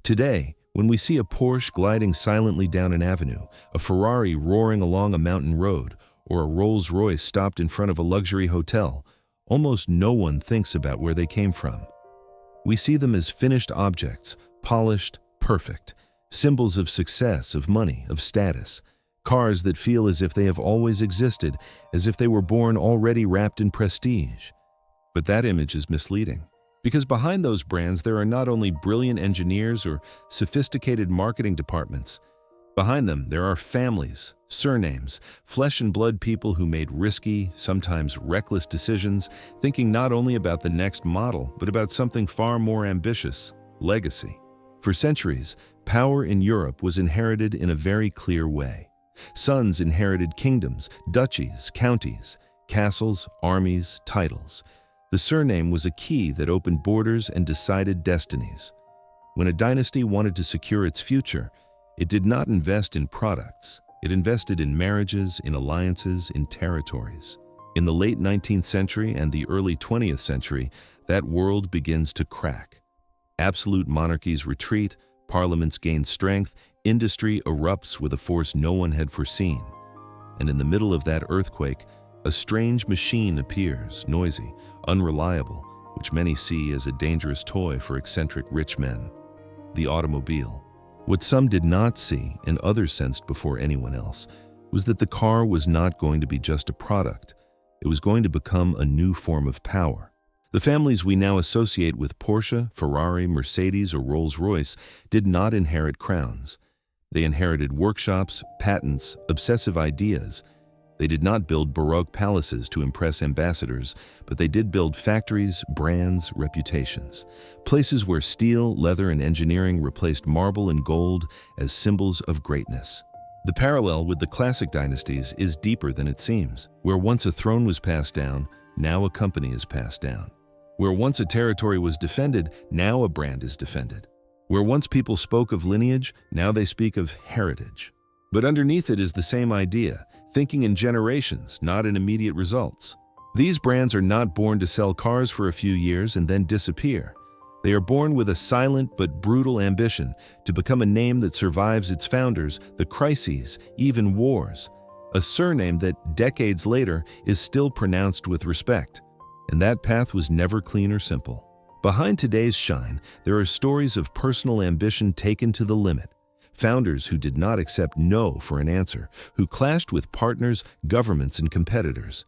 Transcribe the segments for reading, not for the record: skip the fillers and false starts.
Today, when we see a Porsche gliding silently down an avenue, a Ferrari roaring along a mountain road, or a Rolls-Royce stopped in front of a luxury hotel, almost no one thinks about where they came from. We see them as finished objects, polished, perfect, symbols of success, of money, of status, cars that feel as if they have always existed, as if they were born already wrapped in prestige. But that image is misleading, because behind those brands there are not only brilliant engineers or sophisticated marketing departments. Behind them there are families, surnames, flesh and blood people who made risky, sometimes reckless decisions, thinking not only about the next model, but about something far more ambitious: legacy. For centuries, power in Europe was inherited in a very clear way. Sons inherited kingdoms, duchies, counties, castles, armies, titles. The surname was a key that opened borders and decided destinies. When a dynasty wanted to secure its future, it did not invest in products. It invested in marriages, in alliances, in territories. In the late 19th century and the early 20th century, that world begins to crack. Absolute monarchies retreat, parliaments gain strength, industry erupts with a force no one had foreseen. And in the middle of that earthquake, a strange machine appears, noisy, unreliable, which many see as a dangerous toy for eccentric rich men: the automobile. What some did not see, and others sensed before anyone else, was that the car was not going to be just a product. It was going to become a new form of power. The families we now associate with Porsche, Ferrari, Mercedes, or Rolls-Royce did not inherit crowns. They inherited workshops, patents, obsessive ideas. They did not build Baroque palaces to impress ambassadors, but they did build factories, brands, reputations. Places where steel, leather, and engineering replaced marble and gold as symbols of greatness. The parallel with the classic dynasties is deeper than it seems. Where once a throne was passed down, now a company is passed down. Where once a territory was defended, now a brand is defended. Where once people spoke of lineage, now they speak of heritage. But underneath it is the same idea, thinking in generations, not in immediate results. These brands are not born to sell cars for a few years and then disappear. They are born with a silent but brutal ambition to become a name that survives its founders, the crises, even wars. A surname that, decades later, is still pronounced with respect. And that path was never clean or simple. Behind today's shine, there are stories of personal ambition taken to the limit. Founders who did not accept no for an answer, who clashed with partners, governments, and competitors.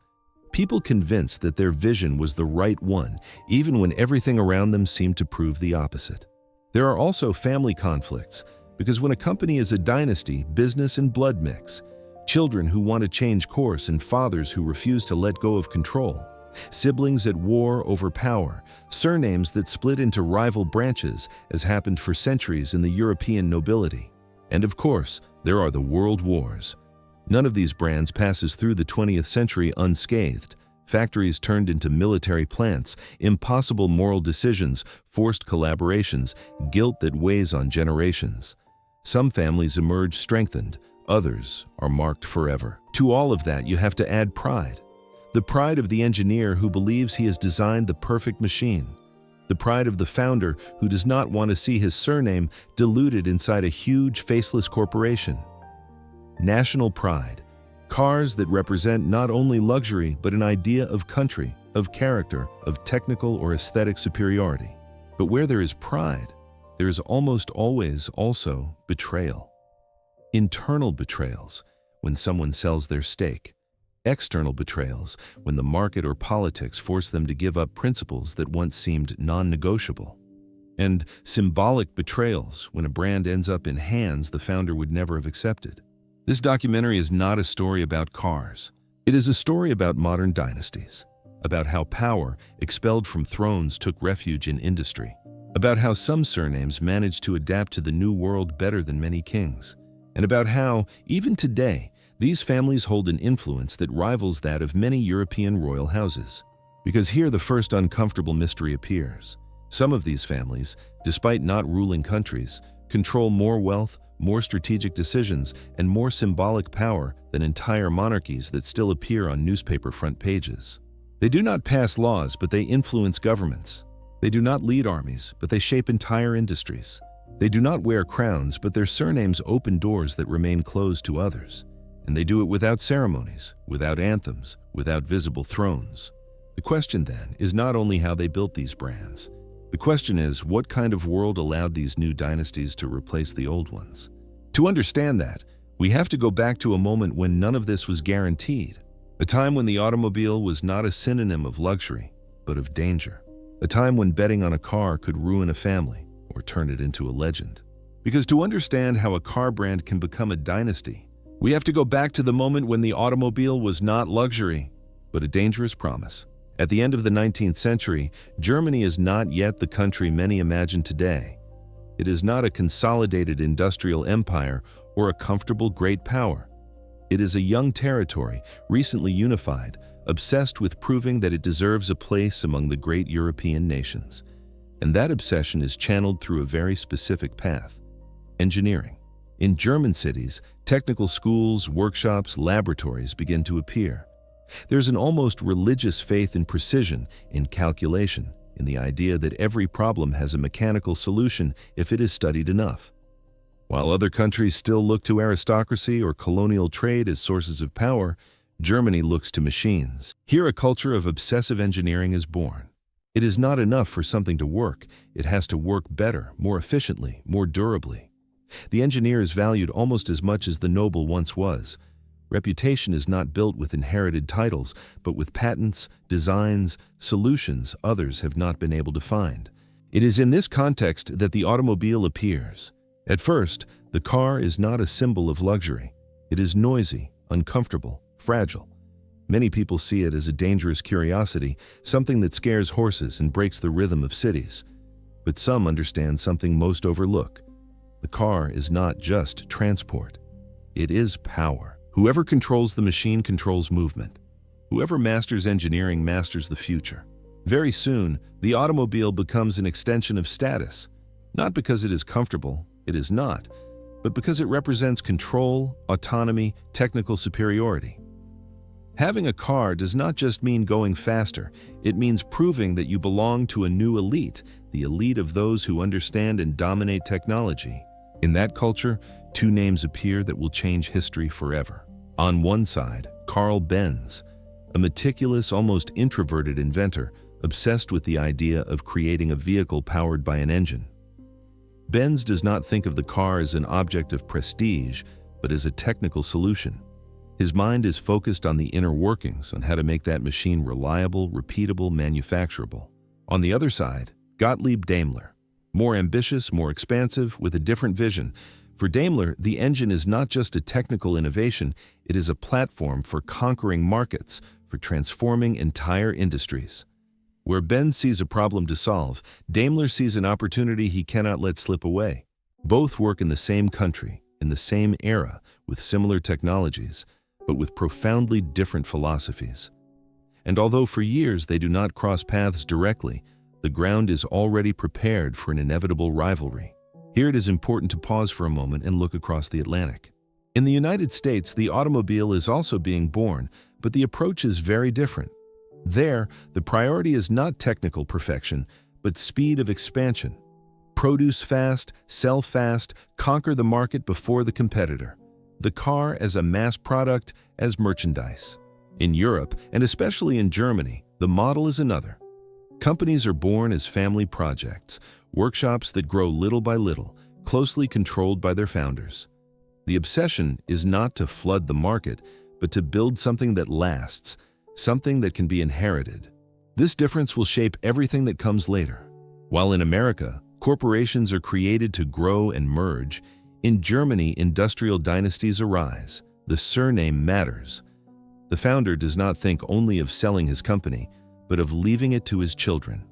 People convinced that their vision was the right one, even when everything around them seemed to prove the opposite. There are also family conflicts, because when a company is a dynasty, business and blood mix. Children who want to change course and fathers who refuse to let go of control. Siblings at war over power, surnames that split into rival branches, as happened for centuries in the European nobility. And of course, there are the world wars. None of these brands passes through the 20th century unscathed. Factories turned into military plants, impossible moral decisions, forced collaborations, guilt that weighs on generations. Some families emerge strengthened, others are marked forever. To all of that, you have to add pride. The pride of the engineer who believes he has designed the perfect machine. The pride of the founder who does not want to see his surname diluted inside a huge, faceless corporation. National pride. Cars that represent not only luxury, but an idea of country, of character, of technical or aesthetic superiority. But where there is pride, there is almost always also betrayal. Internal betrayals, when someone sells their stake. External betrayals, when the market or politics force them to give up principles that once seemed non-negotiable. And symbolic betrayals, when a brand ends up in hands the founder would never have accepted. This documentary is not a story about cars. It is a story about modern dynasties, about how power, expelled from thrones, took refuge in industry, about how some surnames managed to adapt to the new world better than many kings, and about how, even today, these families hold an influence that rivals that of many European royal houses. Because here the first uncomfortable mystery appears. Some of these families, despite not ruling countries, control more wealth, more strategic decisions, and more symbolic power than entire monarchies that still appear on newspaper front pages. They do not pass laws, but they influence governments. They do not lead armies, but they shape entire industries. They do not wear crowns, but their surnames open doors that remain closed to others. And they do it without ceremonies, without anthems, without visible thrones. The question then is not only how they built these brands. The question is, what kind of world allowed these new dynasties to replace the old ones? To understand that, we have to go back to a moment when none of this was guaranteed. A time when the automobile was not a synonym of luxury, but of danger. A time when betting on a car could ruin a family or turn it into a legend. Because to understand how a car brand can become a dynasty, we have to go back to the moment when the automobile was not luxury, but a dangerous promise. At the end of the 19th century, Germany is not yet the country many imagine today. It is not a consolidated industrial empire or a comfortable great power. It is a young territory, recently unified, obsessed with proving that it deserves a place among the great European nations. And that obsession is channeled through a very specific path: engineering. In German cities, technical schools, workshops, laboratories begin to appear. There's an almost religious faith in precision, in calculation, in the idea that every problem has a mechanical solution if it is studied enough. While other countries still look to aristocracy or colonial trade as sources of power, Germany looks to machines. Here a culture of obsessive engineering is born. It is not enough for something to work. It has to work better, more efficiently, more durably. The engineer is valued almost as much as the noble once was. Reputation is not built with inherited titles, but with patents, designs, solutions others have not been able to find. It is in this context that the automobile appears. At first, the car is not a symbol of luxury. It is noisy, uncomfortable, fragile. Many people see it as a dangerous curiosity, something that scares horses and breaks the rhythm of cities. But some understand something most overlook. The car is not just transport. It is power. Whoever controls the machine controls movement. Whoever masters engineering masters the future. Very soon, the automobile becomes an extension of status. Not because it is comfortable, it is not, but because it represents control, autonomy, technical superiority. Having a car does not just mean going faster, it means proving that you belong to a new elite, the elite of those who understand and dominate technology. In that culture, two names appear that will change history forever. On one side, Carl Benz, a meticulous, almost introverted inventor, obsessed with the idea of creating a vehicle powered by an engine. Benz does not think of the car as an object of prestige, but as a technical solution. His mind is focused on the inner workings, on how to make that machine reliable, repeatable, manufacturable. On the other side, Gottlieb Daimler, more ambitious, more expansive, with a different vision. For Daimler, the engine is not just a technical innovation, it is a platform for conquering markets, for transforming entire industries. Where Benz sees a problem to solve, Daimler sees an opportunity he cannot let slip away. Both work in the same country, in the same era, with similar technologies, but with profoundly different philosophies. And although for years they do not cross paths directly, the ground is already prepared for an inevitable rivalry. Here it is important to pause for a moment and look across the Atlantic. In the United States, the automobile is also being born, but the approach is very different. There, the priority is not technical perfection, but speed of expansion. Produce fast, sell fast, conquer the market before the competitor. The car as a mass product, as merchandise. In Europe, and especially in Germany, the model is another. Companies are born as family projects, workshops that grow little by little, closely controlled by their founders. The obsession is not to flood the market, but to build something that lasts, something that can be inherited. This difference will shape everything that comes later. While in America, corporations are created to grow and merge, in Germany, industrial dynasties arise. The surname matters. The founder does not think only of selling his company, but of leaving it to his children.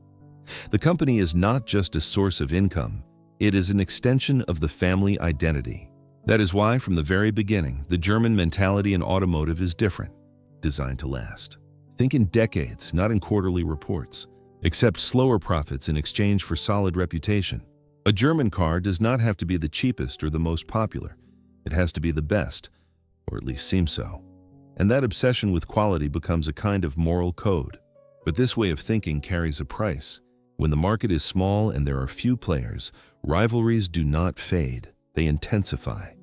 The company is not just a source of income, it is an extension of the family identity. That is why, from the very beginning, the German mentality in automotive is different, designed to last. Think in decades, not in quarterly reports. Accept slower profits in exchange for solid reputation. A German car does not have to be the cheapest or the most popular. It has to be the best, or at least seem so. And that obsession with quality becomes a kind of moral code. But this way of thinking carries a price. When the market is small and there are few players, rivalries do not fade, they intensify.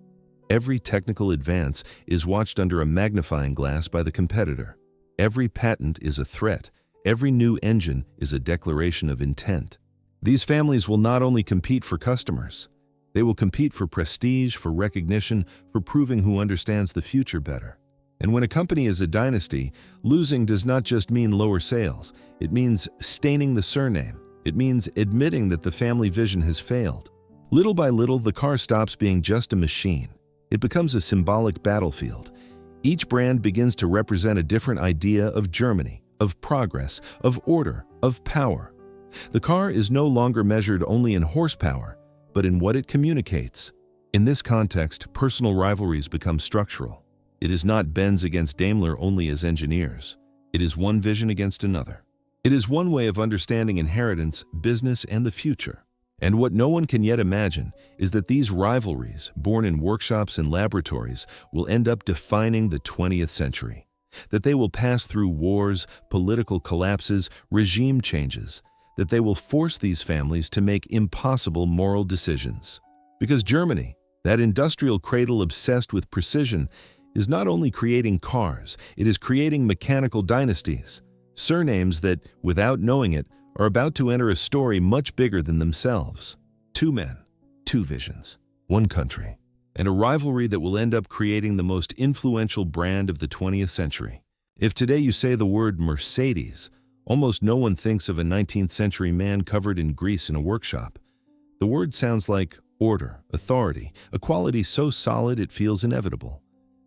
Every technical advance is watched under a magnifying glass by the competitor. Every patent is a threat. Every new engine is a declaration of intent. These families will not only compete for customers, they will compete for prestige, for recognition, for proving who understands the future better. And when a company is a dynasty, losing does not just mean lower sales. It means staining the surname. It means admitting that the family vision has failed. Little by little, the car stops being just a machine. It becomes a symbolic battlefield. Each brand begins to represent a different idea of Germany, of progress, of order, of power. The car is no longer measured only in horsepower, but in what it communicates. In this context, personal rivalries become structural. It is not Benz against Daimler only as engineers. It is one vision against another. It is one way of understanding inheritance, business, and the future. And what no one can yet imagine is that these rivalries, born in workshops and laboratories, will end up defining the 20th century. That they will pass through wars, political collapses, regime changes. That they will force these families to make impossible moral decisions. Because Germany, that industrial cradle obsessed with precision, is not only creating cars, it is creating mechanical dynasties, surnames that, without knowing it, are about to enter a story much bigger than themselves. Two men, two visions, one country, and a rivalry that will end up creating the most influential brand of the 20th century. If today you say the word Mercedes, almost no one thinks of a 19th century man covered in grease in a workshop. The word sounds like order, authority, a quality so solid it feels inevitable.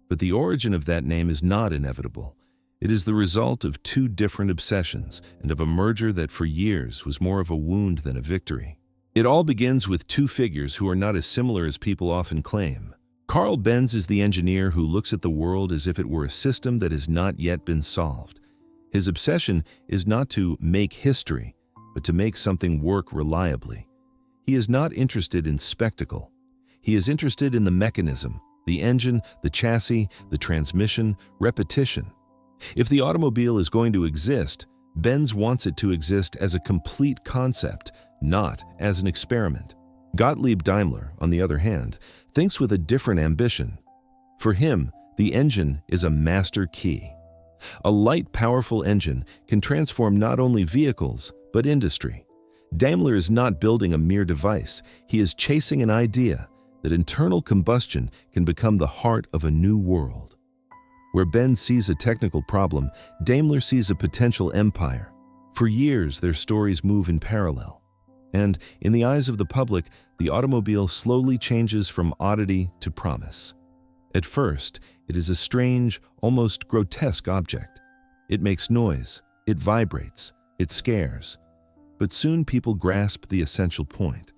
But the origin of that name is not inevitable. It is the result of two different obsessions and of a merger that for years was more of a wound than a victory. It all begins with two figures who are not as similar as people often claim. Carl Benz is the engineer who looks at the world as if it were a system that has not yet been solved. His obsession is not to make history, but to make something work reliably. He is not interested in spectacle. He is interested in the mechanism, the engine, the chassis, the transmission, repetition. If the automobile is going to exist, Benz wants it to exist as a complete concept, not as an experiment. Gottlieb Daimler, on the other hand, thinks with a different ambition. For him, the engine is a master key. A light, powerful engine can transform not only vehicles, but industry. Daimler is not building a mere device. He is chasing an idea that internal combustion can become the heart of a new world. Where Benz sees a technical problem, Daimler sees a potential empire. For years, their stories move in parallel. And, in the eyes of the public, the automobile slowly changes from oddity to promise. At first, it is a strange, almost grotesque object. It makes noise, it vibrates, it scares. But soon people grasp the essential point.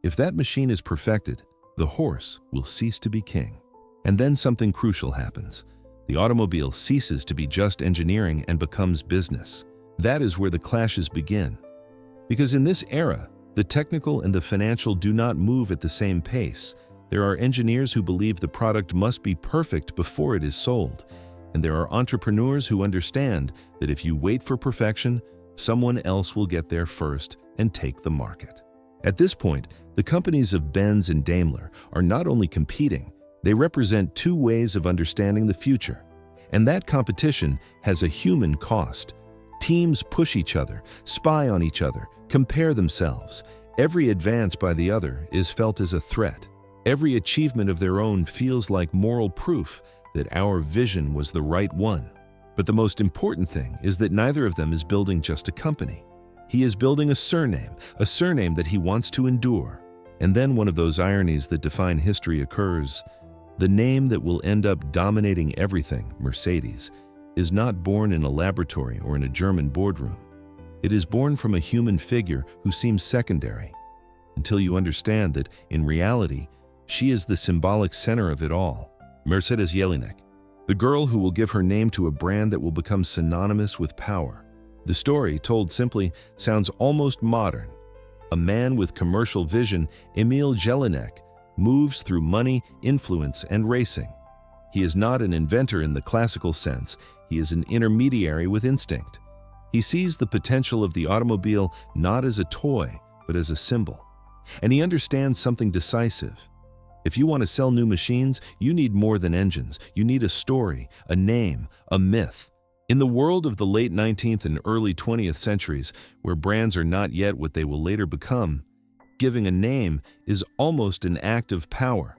If that machine is perfected, the horse will cease to be king. And then something crucial happens. The automobile ceases to be just engineering and becomes business. That is where the clashes begin. Because in this era, the technical and the financial do not move at the same pace. There are engineers who believe the product must be perfect before it is sold. And there are entrepreneurs who understand that if you wait for perfection, someone else will get there first and take the market. At this point, the companies of Benz and Daimler are not only competing, they represent two ways of understanding the future. And that competition has a human cost. Teams push each other, spy on each other, compare themselves. Every advance by the other is felt as a threat. Every achievement of their own feels like moral proof that our vision was the right one. But the most important thing is that neither of them is building just a company. He is building a surname that he wants to endure. And then one of those ironies that define history occurs. The name that will end up dominating everything, Mercedes, is not born in a laboratory or in a German boardroom. It is born from a human figure who seems secondary, until you understand that, in reality, she is the symbolic center of it all. Mercedes Jelinek, the girl who will give her name to a brand that will become synonymous with power. The story, told simply, sounds almost modern. A man with commercial vision, Emil Jelinek, moves through money, influence, and racing. He is not an inventor in the classical sense. He is an intermediary with instinct. He sees the potential of the automobile not as a toy, but as a symbol. And he understands something decisive. If you want to sell new machines, you need more than engines. You need a story, a name, a myth. In the world of the late 19th and early 20th centuries, where brands are not yet what they will later become, giving a name is almost an act of power.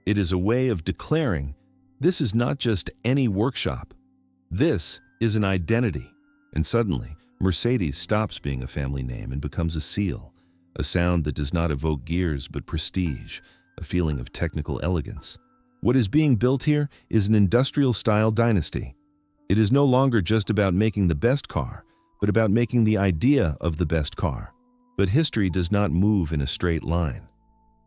It is a way of declaring, this is not just any workshop. This is an identity. And suddenly, Mercedes stops being a family name and becomes a seal, a sound that does not evoke gears but prestige, a feeling of technical elegance. What is being built here is an industrial-style dynasty. It is no longer just about making the best car, but about making the idea of the best car. But history does not move in a straight line.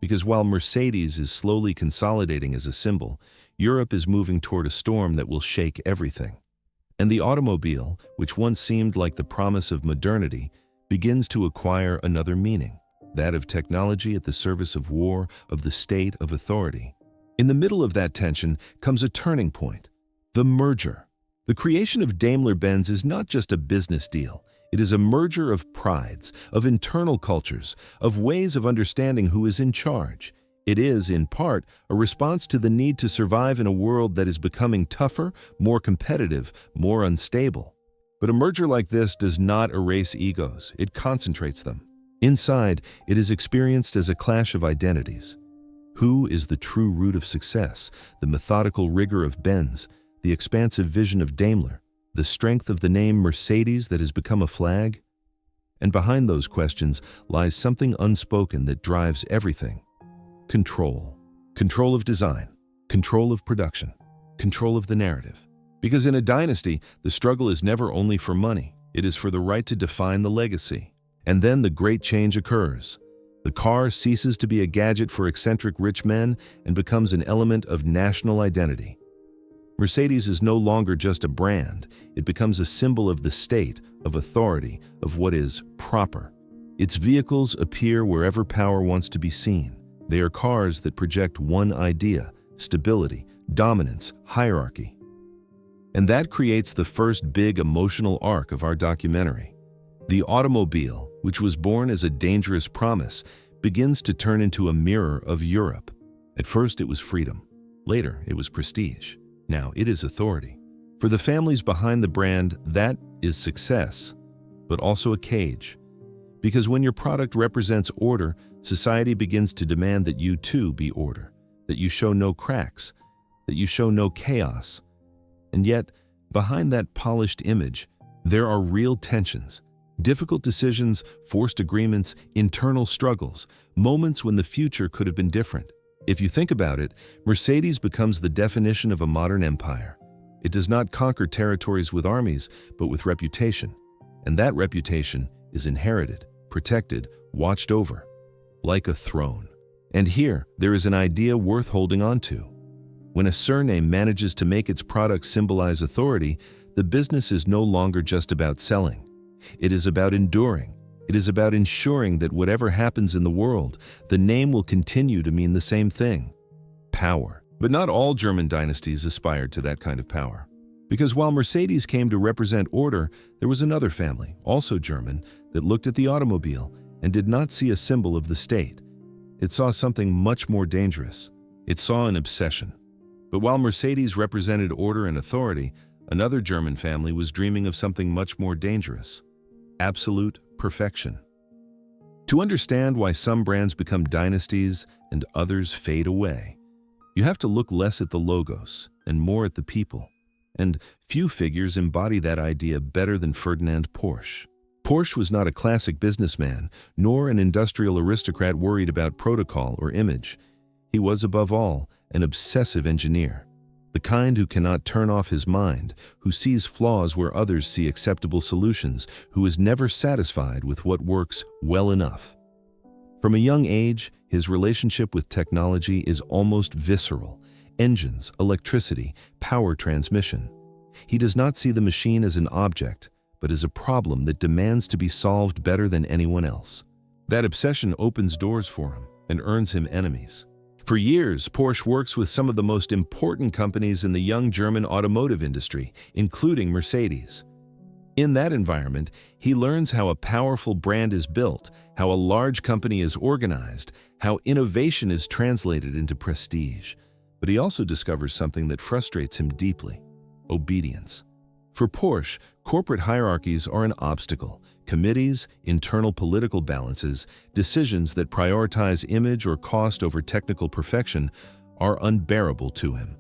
Because while Mercedes is slowly consolidating as a symbol, Europe is moving toward a storm that will shake everything. And the automobile, which once seemed like the promise of modernity, begins to acquire another meaning, that of technology at the service of war, of the state, of authority. In the middle of that tension comes a turning point, the merger. The creation of Daimler-Benz is not just a business deal. It is a merger of prides, of internal cultures, of ways of understanding who is in charge. It is, in part, a response to the need to survive in a world that is becoming tougher, more competitive, more unstable. But a merger like this does not erase egos, it concentrates them. Inside, it is experienced as a clash of identities. Who is the true root of success, the methodical rigor of Benz, the expansive vision of Daimler, the strength of the name Mercedes that has become a flag? And behind those questions lies something unspoken that drives everything. Control. Control of design, control of production, control of the narrative. Because in a dynasty, the struggle is never only for money, it is for the right to define the legacy. And then the great change occurs. The car ceases to be a gadget for eccentric rich men and becomes an element of national identity. Mercedes is no longer just a brand, it becomes a symbol of the state, of authority, of what is proper. Its vehicles appear wherever power wants to be seen. They are cars that project one idea, stability, dominance, hierarchy. And that creates the first big emotional arc of our documentary. The automobile, which was born as a dangerous promise, begins to turn into a mirror of Europe. At first it was freedom. Later it was prestige. Now it is authority. For the families behind the brand, that is success, but also a cage. Because when your product represents order, society begins to demand that you too be order, that you show no cracks, that you show no chaos. And yet, behind that polished image, there are real tensions, difficult decisions, forced agreements, internal struggles, moments when the future could have been different. If you think about it, Mercedes becomes the definition of a modern empire. It does not conquer territories with armies, but with reputation. And that reputation is inherited, protected, watched over, like a throne. And here, there is an idea worth holding on to. When a surname manages to make its product symbolize authority, the business is no longer just about selling. It is about enduring. It is about ensuring that whatever happens in the world, the name will continue to mean the same thing: power. But not all German dynasties aspired to that kind of power. Because while Mercedes came to represent order, there was another family, also German, that looked at the automobile and did not see a symbol of the state. It saw something much more dangerous. It saw an obsession. But while Mercedes represented order and authority, another German family was dreaming of something much more dangerous: absolute perfection. To understand why some brands become dynasties and others fade away, you have to look less at the logos and more at the people. And few figures embody that idea better than Ferdinand Porsche. Porsche was not a classic businessman, nor an industrial aristocrat worried about protocol or image. He was, above all, an obsessive engineer, the kind who cannot turn off his mind, who sees flaws where others see acceptable solutions, who is never satisfied with what works well enough. From a young age, his relationship with technology is almost visceral: engines, electricity, power transmission. He does not see the machine as an object, but as a problem that demands to be solved better than anyone else. That obsession opens doors for him and earns him enemies. For years, Porsche works with some of the most important companies in the young German automotive industry, including Mercedes. In that environment, he learns how a powerful brand is built, how a large company is organized, how innovation is translated into prestige. But he also discovers something that frustrates him deeply: obedience. For Porsche, corporate hierarchies are an obstacle. Committees, internal political balances, decisions that prioritize image or cost over technical perfection are unbearable to him.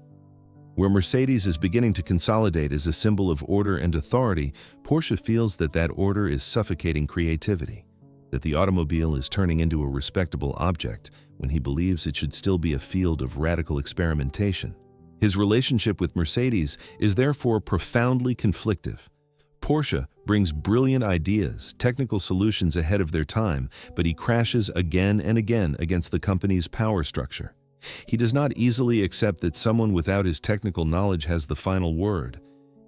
Where Mercedes is beginning to consolidate as a symbol of order and authority, Porsche feels that that order is suffocating creativity, that the automobile is turning into a respectable object when he believes it should still be a field of radical experimentation. His relationship with Mercedes is therefore profoundly conflictive. Porsche brings brilliant ideas, technical solutions ahead of their time, but he crashes again and again against the company's power structure. He does not easily accept that someone without his technical knowledge has the final word.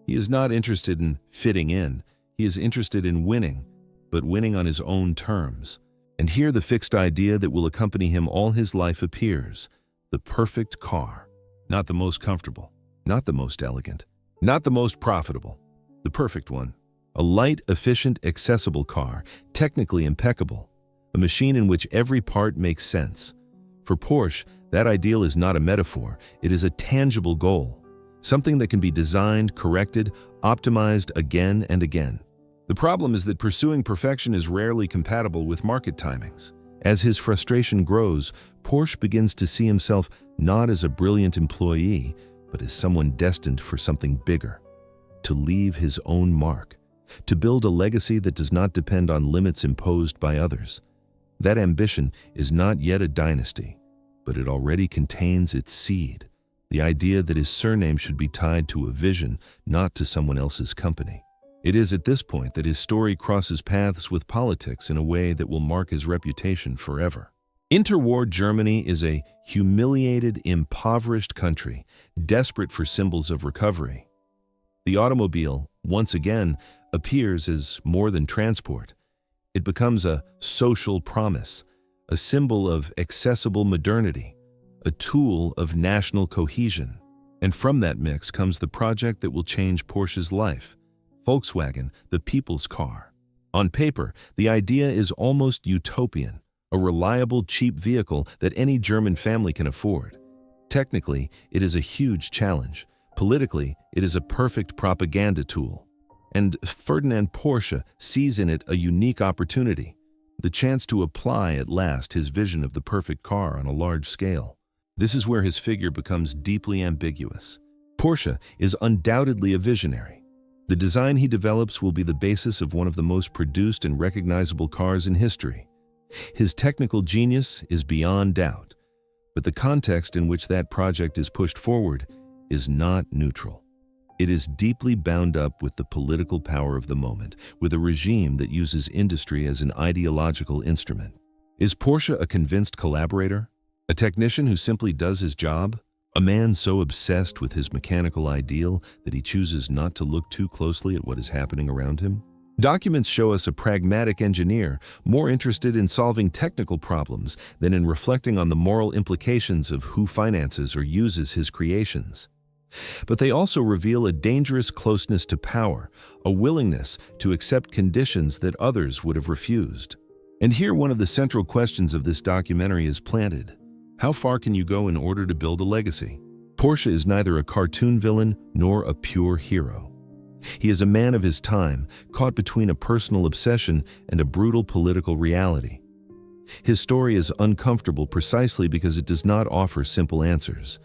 He is not interested in fitting in. He is interested in winning, but winning on his own terms. And here the fixed idea that will accompany him all his life appears: the perfect car. Not the most comfortable, not the most elegant, not the most profitable. The perfect one. A light, efficient, accessible car, technically impeccable. A machine in which every part makes sense. For Porsche, that ideal is not a metaphor, it is a tangible goal. Something that can be designed, corrected, optimized again and again. The problem is that pursuing perfection is rarely compatible with market timings. As his frustration grows, Porsche begins to see himself not as a brilliant employee, but as someone destined for something bigger. To leave his own mark. To build a legacy that does not depend on limits imposed by others. That ambition is not yet a dynasty, but it already contains its seed, the idea that his surname should be tied to a vision, not to someone else's company. It is at this point that his story crosses paths with politics in a way that will mark his reputation forever. Interwar Germany is a humiliated, impoverished country, desperate for symbols of recovery. The automobile, once again, appears as more than transport. It becomes a social promise, a symbol of accessible modernity, a tool of national cohesion. And from that mix comes the project that will change Porsche's life: Volkswagen, the people's car. On paper, the idea is almost utopian, a reliable, cheap vehicle that any German family can afford. Technically, it is a huge challenge. Politically, it is a perfect propaganda tool. And Ferdinand Porsche sees in it a unique opportunity, the chance to apply at last his vision of the perfect car on a large scale. This is where his figure becomes deeply ambiguous. Porsche is undoubtedly a visionary. The design he develops will be the basis of one of the most produced and recognizable cars in history. His technical genius is beyond doubt, but the context in which that project is pushed forward is not neutral. It is deeply bound up with the political power of the moment, with a regime that uses industry as an ideological instrument. Is Porsche a convinced collaborator? A technician who simply does his job? A man so obsessed with his mechanical ideal that he chooses not to look too closely at what is happening around him? Documents show us a pragmatic engineer, more interested in solving technical problems than in reflecting on the moral implications of who finances or uses his creations. But they also reveal a dangerous closeness to power, a willingness to accept conditions that others would have refused. And here one of the central questions of this documentary is planted. How far can you go in order to build a legacy? Porsche is neither a cartoon villain nor a pure hero. He is a man of his time, caught between a personal obsession and a brutal political reality. His story is uncomfortable precisely because it does not offer simple answers.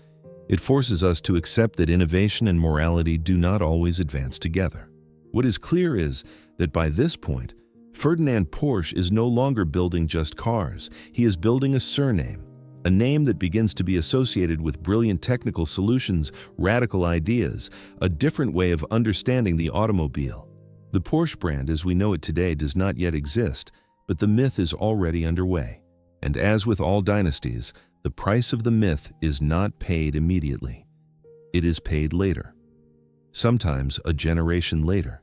It forces us to accept that innovation and morality do not always advance together. What is clear is that by this point, Ferdinand Porsche is no longer building just cars. He is building a surname, a name that begins to be associated with brilliant technical solutions, radical ideas, a different way of understanding the automobile. The Porsche brand as we know it today does not yet exist, but the myth is already underway. And as with all dynasties, the price of the myth is not paid immediately. It is paid later. Sometimes a generation later.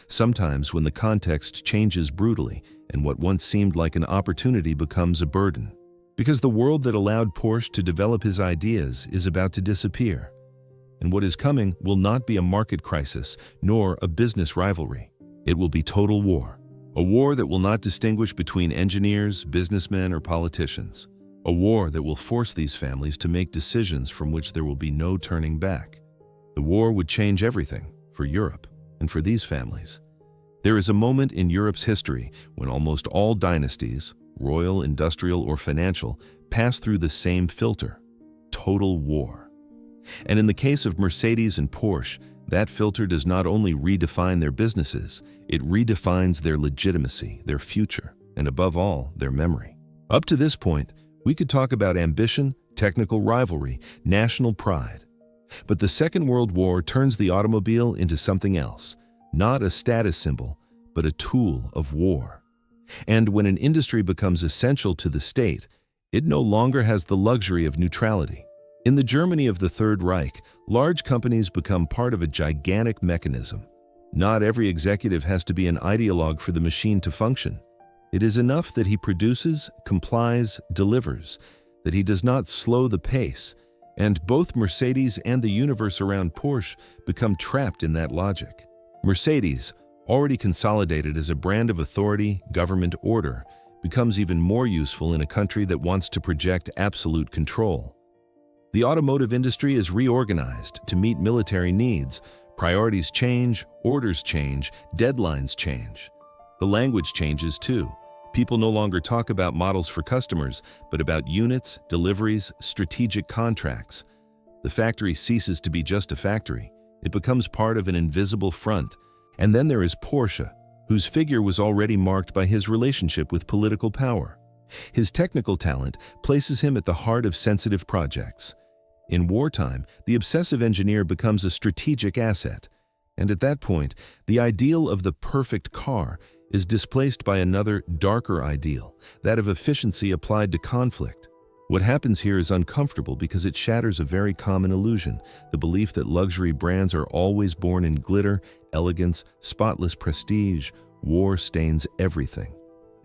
Sometimes when the context changes brutally and what once seemed like an opportunity becomes a burden. Because the world that allowed Porsche to develop his ideas is about to disappear. And what is coming will not be a market crisis, nor a business rivalry. It will be total war. A war that will not distinguish between engineers, businessmen, or politicians. A war that will force these families to make decisions from which there will be no turning back. The war would change everything for Europe and for these families. There is a moment in Europe's history when almost all dynasties, royal, industrial, or financial, pass through the same filter: total war. And in the case of Mercedes and Porsche, that filter does not only redefine their businesses, it redefines their legitimacy, their future, and above all, their memory. Up to this point, we could talk about ambition, technical rivalry, national pride. But the Second World War turns the automobile into something else, not a status symbol, but a tool of war. And when an industry becomes essential to the state, it no longer has the luxury of neutrality. In the Germany of the Third Reich, large companies become part of a gigantic mechanism. Not every executive has to be an ideologue for the machine to function. It is enough that he produces, complies, delivers, that he does not slow the pace, and both Mercedes and the universe around Porsche become trapped in that logic. Mercedes, already consolidated as a brand of authority, government order, becomes even more useful in a country that wants to project absolute control. The automotive industry is reorganized to meet military needs. Priorities change, orders change, deadlines change. The language changes too. People no longer talk about models for customers, but about units, deliveries, strategic contracts. The factory ceases to be just a factory. It becomes part of an invisible front. And then there is Porsche, whose figure was already marked by his relationship with political power. His technical talent places him at the heart of sensitive projects. In wartime, the obsessive engineer becomes a strategic asset. And at that point, the ideal of the perfect car is displaced by another, darker ideal, that of efficiency applied to conflict. What happens here is uncomfortable because it shatters a very common illusion, the belief that luxury brands are always born in glitter, elegance, spotless prestige. War stains everything.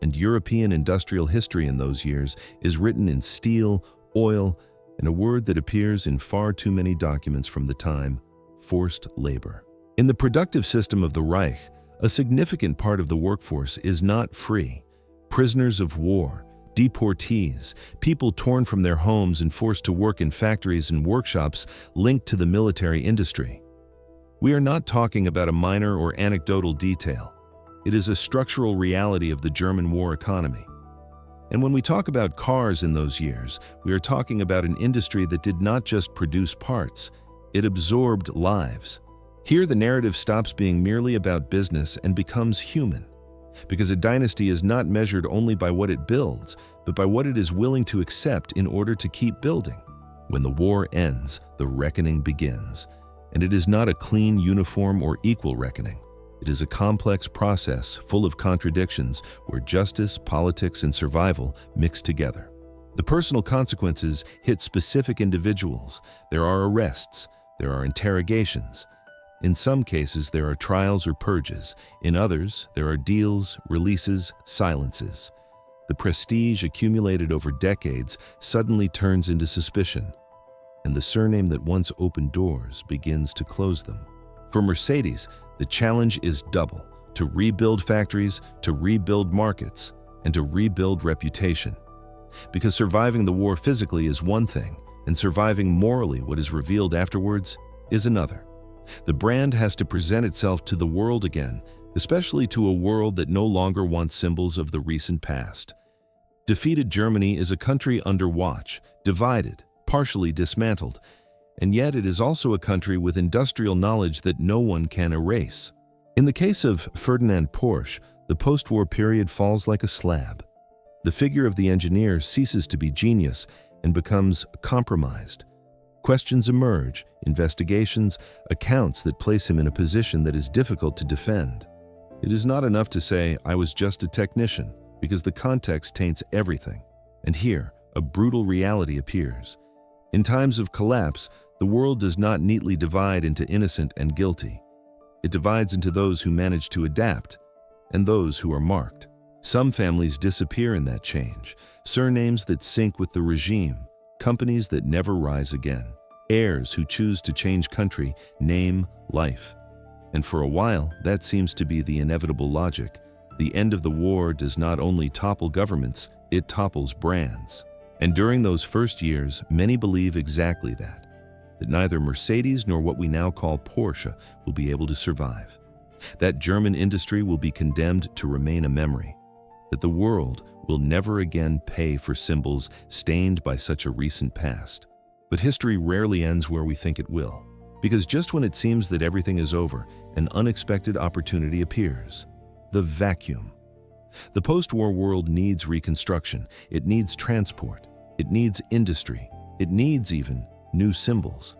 And European industrial history in those years is written in steel, oil, and a word that appears in far too many documents from the time: forced labor. In the productive system of the Reich, a significant part of the workforce is not free. Prisoners of war, deportees, people torn from their homes and forced to work in factories and workshops linked to the military industry. We are not talking about a minor or anecdotal detail. It is a structural reality of the German war economy. And when we talk about cars in those years, we are talking about an industry that did not just produce parts, it absorbed lives. Here the narrative stops being merely about business and becomes human. Because a dynasty is not measured only by what it builds, but by what it is willing to accept in order to keep building. When the war ends, the reckoning begins. And it is not a clean, uniform, or equal reckoning. It is a complex process full of contradictions where justice, politics, and survival mix together. The personal consequences hit specific individuals. There are arrests. There are interrogations. In some cases, there are trials or purges. In others, there are deals, releases, silences. The prestige accumulated over decades suddenly turns into suspicion, and the surname that once opened doors begins to close them. For Mercedes, the challenge is double: to rebuild factories, to rebuild markets, and to rebuild reputation. Because surviving the war physically is one thing, and surviving morally what is revealed afterwards is another. The brand has to present itself to the world again, especially to a world that no longer wants symbols of the recent past. Defeated Germany is a country under watch, divided, partially dismantled, and yet it is also a country with industrial knowledge that no one can erase. In the case of Ferdinand Porsche, the post-war period falls like a slab. The figure of the engineer ceases to be genius and becomes compromised. Questions emerge, investigations, accounts that place him in a position that is difficult to defend. It is not enough to say, "I was just a technician," because the context taints everything. And here, a brutal reality appears. In times of collapse, the world does not neatly divide into innocent and guilty. It divides into those who manage to adapt and those who are marked. Some families disappear in that change, surnames that sync with the regime, companies that never rise again. heirs who choose to change country, name, life. And for a while, that seems to be the inevitable logic. The end of the war does not only topple governments, it topples brands. And during those first years, many believe exactly that neither Mercedes nor what we now call Porsche will be able to survive. That German industry will be condemned to remain a memory. That the world will never again pay for symbols stained by such a recent past. But history rarely ends where we think it will. Because just when it seems that everything is over, an unexpected opportunity appears. The vacuum. The post-war world needs reconstruction. It needs transport. It needs industry. It needs even new symbols.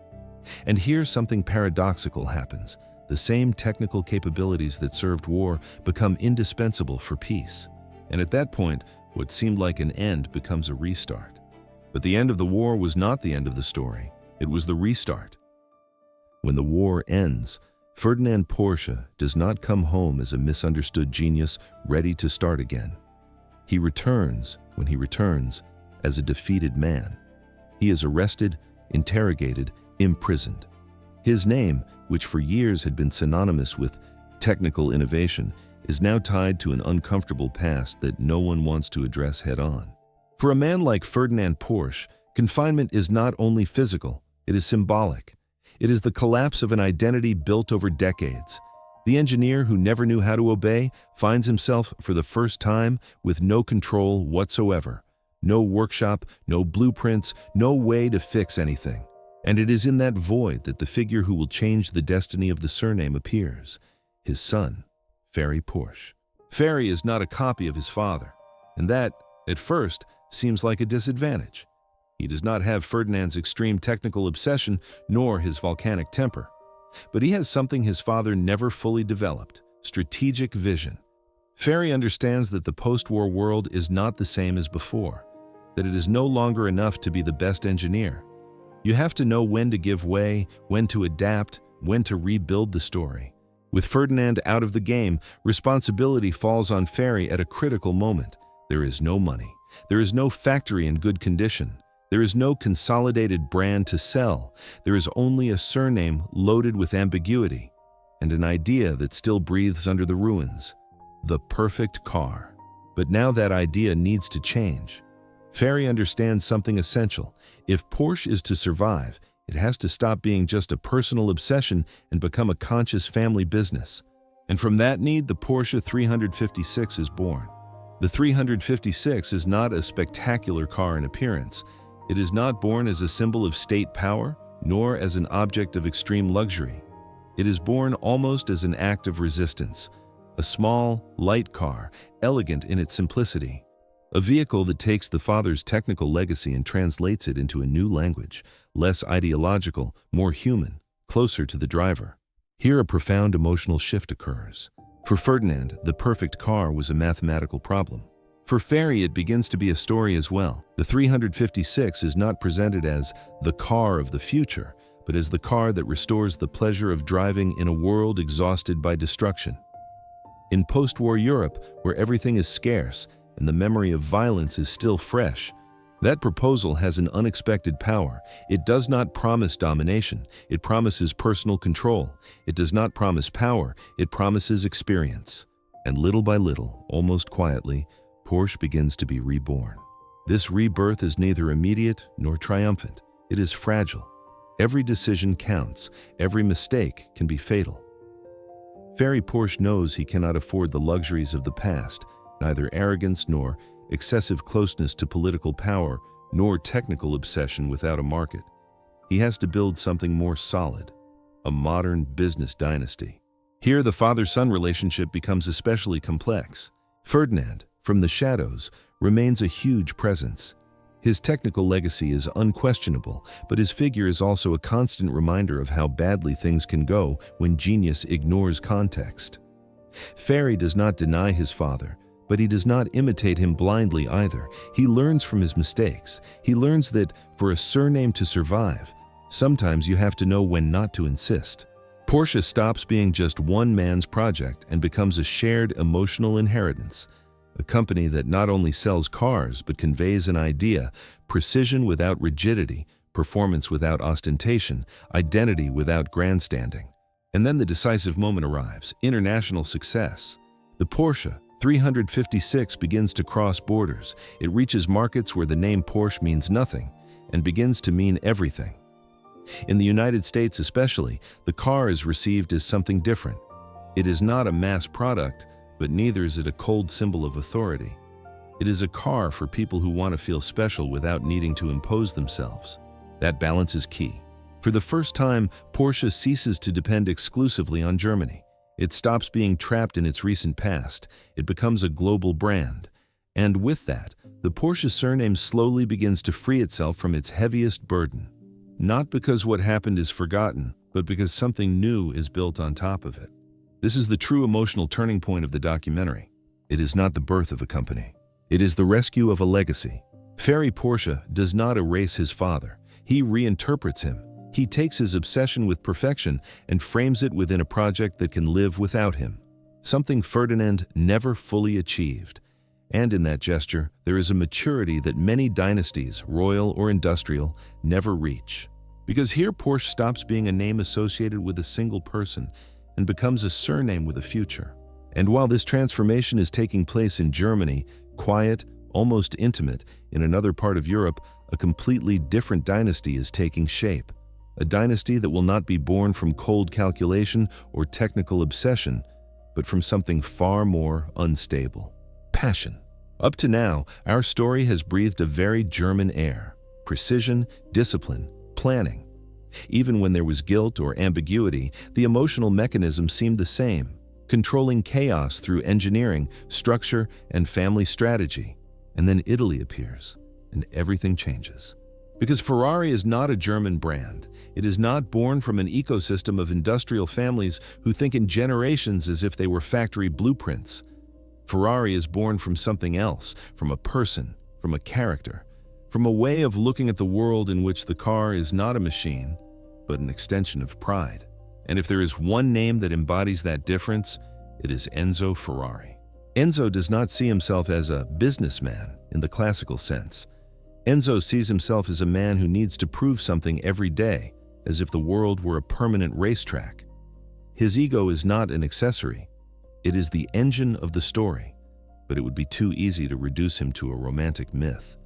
And here something paradoxical happens. The same technical capabilities that served war become indispensable for peace. And at that point, what seemed like an end becomes a restart. But the end of the war was not the end of the story. It was the restart. When the war ends, Ferdinand Porsche does not come home as a misunderstood genius ready to start again. He returns, when he returns, as a defeated man. He is arrested, interrogated, imprisoned. His name, which for years had been synonymous with technical innovation, is now tied to an uncomfortable past that no one wants to address head-on. For a man like Ferdinand Porsche, confinement is not only physical, it is symbolic. It is the collapse of an identity built over decades. The engineer who never knew how to obey finds himself for the first time with no control whatsoever. No workshop, no blueprints, no way to fix anything. And it is in that void that the figure who will change the destiny of the surname appears. His son, Ferry Porsche. Ferry is not a copy of his father, and that, at first, seems like a disadvantage. He does not have Ferdinand's extreme technical obsession nor his volcanic temper. But he has something his father never fully developed: strategic vision. Ferry understands that the post-war world is not the same as before, that it is no longer enough to be the best engineer. You have to know when to give way, when to adapt, when to rebuild the story. With Ferdinand out of the game, responsibility falls on Ferry at a critical moment. There is no money. There is no factory in good condition. There is no consolidated brand to sell. There is only a surname loaded with ambiguity and an idea that still breathes under the ruins: the perfect car. But now that idea needs to change. Ferry understands something essential. If Porsche is to survive, it has to stop being just a personal obsession and become a conscious family business. And from that need, the Porsche 356 is born. The 356 is not a spectacular car in appearance. It is not born as a symbol of state power, nor as an object of extreme luxury. It is born almost as an act of resistance. A small, light car, elegant in its simplicity. A vehicle that takes the father's technical legacy and translates it into a new language, less ideological, more human, closer to the driver. Here a profound emotional shift occurs. For Ferdinand, the perfect car was a mathematical problem. For Ferry, it begins to be a story as well. The 356 is not presented as the car of the future, but as the car that restores the pleasure of driving in a world exhausted by destruction. In post-war Europe, where everything is scarce and the memory of violence is still fresh, that proposal has an unexpected power. It does not promise domination, it promises personal control. It does not promise power, it promises experience. And little by little, almost quietly, Porsche begins to be reborn. This rebirth is neither immediate nor triumphant. It is fragile. Every decision counts. Every mistake can be fatal. Ferry Porsche knows he cannot afford the luxuries of the past, neither arrogance nor excessive closeness to political power, nor technical obsession without a market. He has to build something more solid, a modern business dynasty. Here, the father-son relationship becomes especially complex. Ferdinand, from the shadows, remains a huge presence. His technical legacy is unquestionable, but his figure is also a constant reminder of how badly things can go when genius ignores context. Ferry does not deny his father, but he does not imitate him blindly either. He learns from his mistakes. He learns that for a surname to survive, sometimes you have to know when not to insist. Porsche stops being just one man's project and becomes a shared emotional inheritance. A company that not only sells cars but conveys an idea, precision without rigidity, performance without ostentation, identity without grandstanding. And then the decisive moment arrives, international success. The Porsche 356 begins to cross borders. It reaches markets where the name Porsche means nothing and begins to mean everything. In the United States especially, the car is received as something different. It is not a mass product, but neither is it a cold symbol of authority. It is a car for people who want to feel special without needing to impose themselves. That balance is key. For the first time, Porsche ceases to depend exclusively on Germany. It stops being trapped in its recent past. It becomes a global brand. And with that, the Porsche surname slowly begins to free itself from its heaviest burden. Not because what happened is forgotten, but because something new is built on top of it. This is the true emotional turning point of the documentary. It is not the birth of a company. It is the rescue of a legacy. Ferry Porsche does not erase his father. He reinterprets him. He takes his obsession with perfection and frames it within a project that can live without him. Something Ferdinand never fully achieved. And in that gesture, there is a maturity that many dynasties, royal or industrial, never reach. Because here Porsche stops being a name associated with a single person and becomes a surname with a future. And while this transformation is taking place in Germany, quiet, almost intimate, in another part of Europe, a completely different dynasty is taking shape. A dynasty that will not be born from cold calculation or technical obsession, but from something far more unstable: passion. Up to now, our story has breathed a very German air: precision, discipline, planning. Even when there was guilt or ambiguity, the emotional mechanism seemed the same, controlling chaos through engineering, structure, and family strategy. And then Italy appears, and everything changes. Because Ferrari is not a German brand. It is not born from an ecosystem of industrial families who think in generations as if they were factory blueprints. Ferrari is born from something else, from a person, from a character, from a way of looking at the world in which the car is not a machine, but an extension of pride. And if there is one name that embodies that difference, it is Enzo Ferrari. Enzo does not see himself as a businessman in the classical sense. Enzo sees himself as a man who needs to prove something every day, as if the world were a permanent racetrack. His ego is not an accessory. It is the engine of the story, but it would be too easy to reduce him to a romantic myth.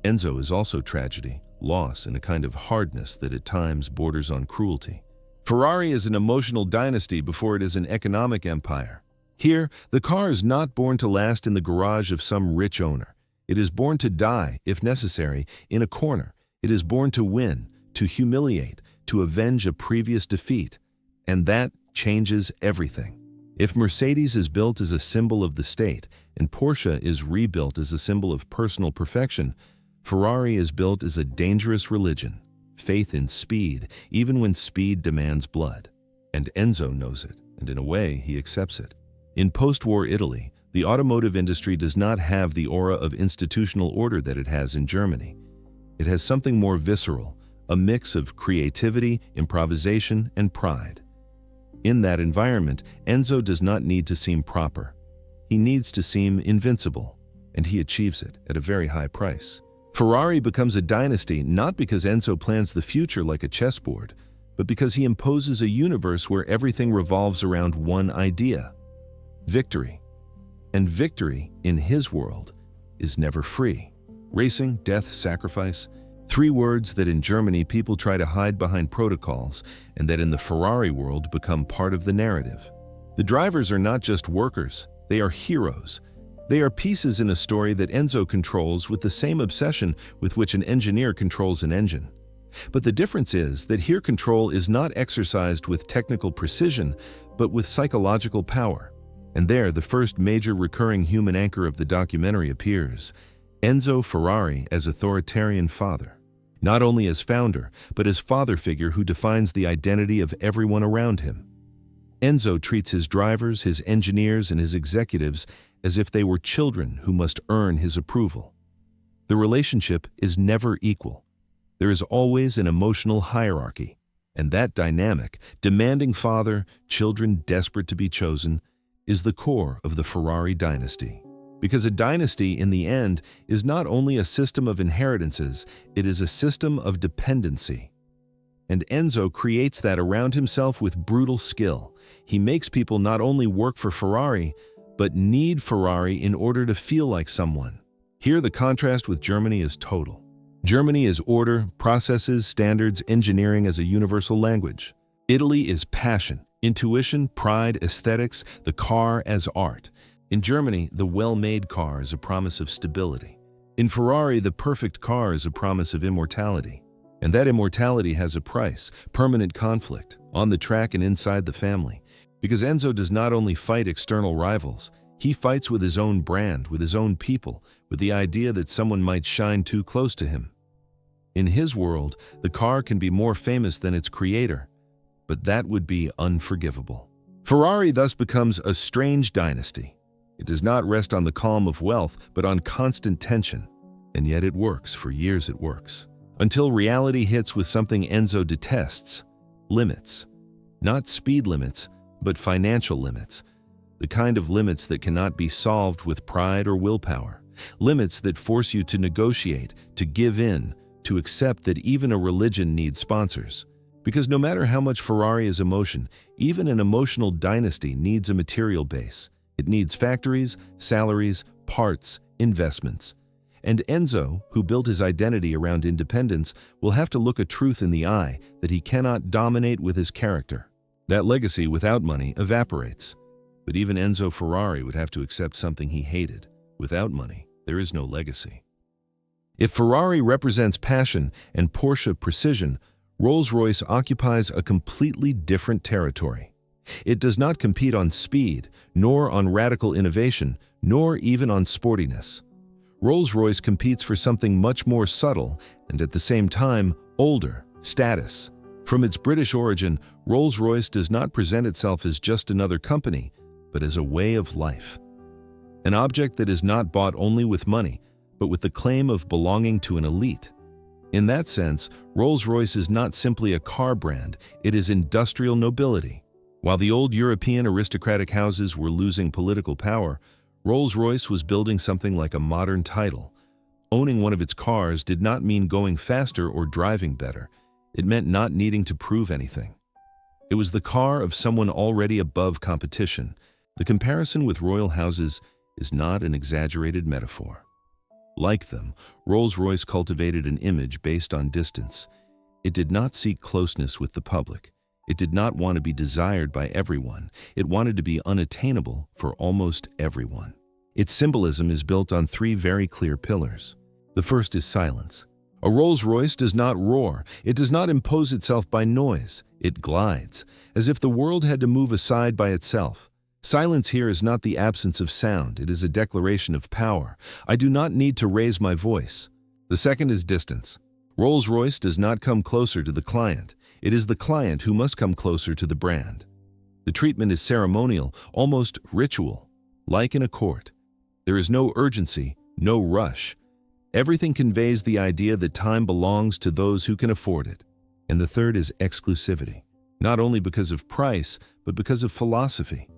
Enzo is also tragedy, loss, and a kind of hardness that at times borders on cruelty. Ferrari is an emotional dynasty before it is an economic empire. Here, the car is not born to last in the garage of some rich owner. It is born to die, if necessary, in a corner. It is born to win, to humiliate, to avenge a previous defeat. And that changes everything. If Mercedes is built as a symbol of the state, and Porsche is rebuilt as a symbol of personal perfection, Ferrari is built as a dangerous religion, faith in speed, even when speed demands blood. And Enzo knows it, and in a way, he accepts it. In post-war Italy, the automotive industry does not have the aura of institutional order that it has in Germany. It has something more visceral, a mix of creativity, improvisation, and pride. In that environment, Enzo does not need to seem proper. He needs to seem invincible, and he achieves it at a very high price. Ferrari becomes a dynasty not because Enzo plans the future like a chessboard, but because he imposes a universe where everything revolves around one idea: victory. And victory, in his world, is never free. Racing, death, sacrifice. 3 words that in Germany people try to hide behind protocols, and that in the Ferrari world become part of the narrative. The drivers are not just workers, they are heroes. They are pieces in a story that Enzo controls with the same obsession with which an engineer controls an engine. But the difference is that here control is not exercised with technical precision, but with psychological power. And there, the first major recurring human anchor of the documentary appears: Enzo Ferrari as authoritarian father. Not only as founder, but as father figure who defines the identity of everyone around him. Enzo treats his drivers, his engineers, and his executives as if they were children who must earn his approval. The relationship is never equal. There is always an emotional hierarchy, and that dynamic, demanding father, children desperate to be chosen, is the core of the Ferrari dynasty. Because a dynasty, in the end, is not only a system of inheritances, it is a system of dependency. And Enzo creates that around himself with brutal skill. He makes people not only work for Ferrari, but need Ferrari in order to feel like someone. Here, the contrast with Germany is total. Germany is order, processes, standards, engineering as a universal language. Italy is passion, intuition, pride, aesthetics, the car as art. In Germany, the well-made car is a promise of stability. In Ferrari, the perfect car is a promise of immortality. And that immortality has a price, permanent conflict, on the track and inside the family. Because Enzo does not only fight external rivals, he fights with his own brand, with his own people, with the idea that someone might shine too close to him. In his world, the car can be more famous than its creator, but that would be unforgivable. Ferrari thus becomes a strange dynasty. It does not rest on the calm of wealth, but on constant tension. And yet it works, for years it works. Until reality hits with something Enzo detests: limits. Not speed limits, but financial limits. The kind of limits that cannot be solved with pride or willpower. Limits that force you to negotiate, to give in, to accept that even a religion needs sponsors. Because no matter how much Ferrari is emotion, even an emotional dynasty needs a material base. It needs factories, salaries, parts, investments. And Enzo, who built his identity around independence, will have to look a truth in the eye that he cannot dominate with his character. That legacy without money evaporates. But even Enzo Ferrari would have to accept something he hated. Without money, there is no legacy. If Ferrari represents passion and Porsche precision, Rolls-Royce occupies a completely different territory. It does not compete on speed, nor on radical innovation, nor even on sportiness. Rolls-Royce competes for something much more subtle and at the same time older: status. From its British origin, Rolls-Royce does not present itself as just another company, but as a way of life. An object that is not bought only with money, but with the claim of belonging to an elite. In that sense, Rolls-Royce is not simply a car brand, it is industrial nobility. While the old European aristocratic houses were losing political power, Rolls-Royce was building something like a modern title. Owning one of its cars did not mean going faster or driving better. It meant not needing to prove anything. It was the car of someone already above competition. The comparison with royal houses is not an exaggerated metaphor. Like them, Rolls-Royce cultivated an image based on distance. It did not seek closeness with the public. It did not want to be desired by everyone. It wanted to be unattainable for almost everyone. Its symbolism is built on three very clear pillars. The first is silence. A Rolls-Royce does not roar. It does not impose itself by noise. It glides, as if the world had to move aside by itself. Silence here is not the absence of sound. It is a declaration of power. I do not need to raise my voice. The second is distance. Rolls-Royce does not come closer to the client. It is the client who must come closer to the brand. The treatment is ceremonial, almost ritual, like in a court. There is no urgency, no rush. Everything conveys the idea that time belongs to those who can afford it. And the third is exclusivity, not only because of price, but because of philosophy.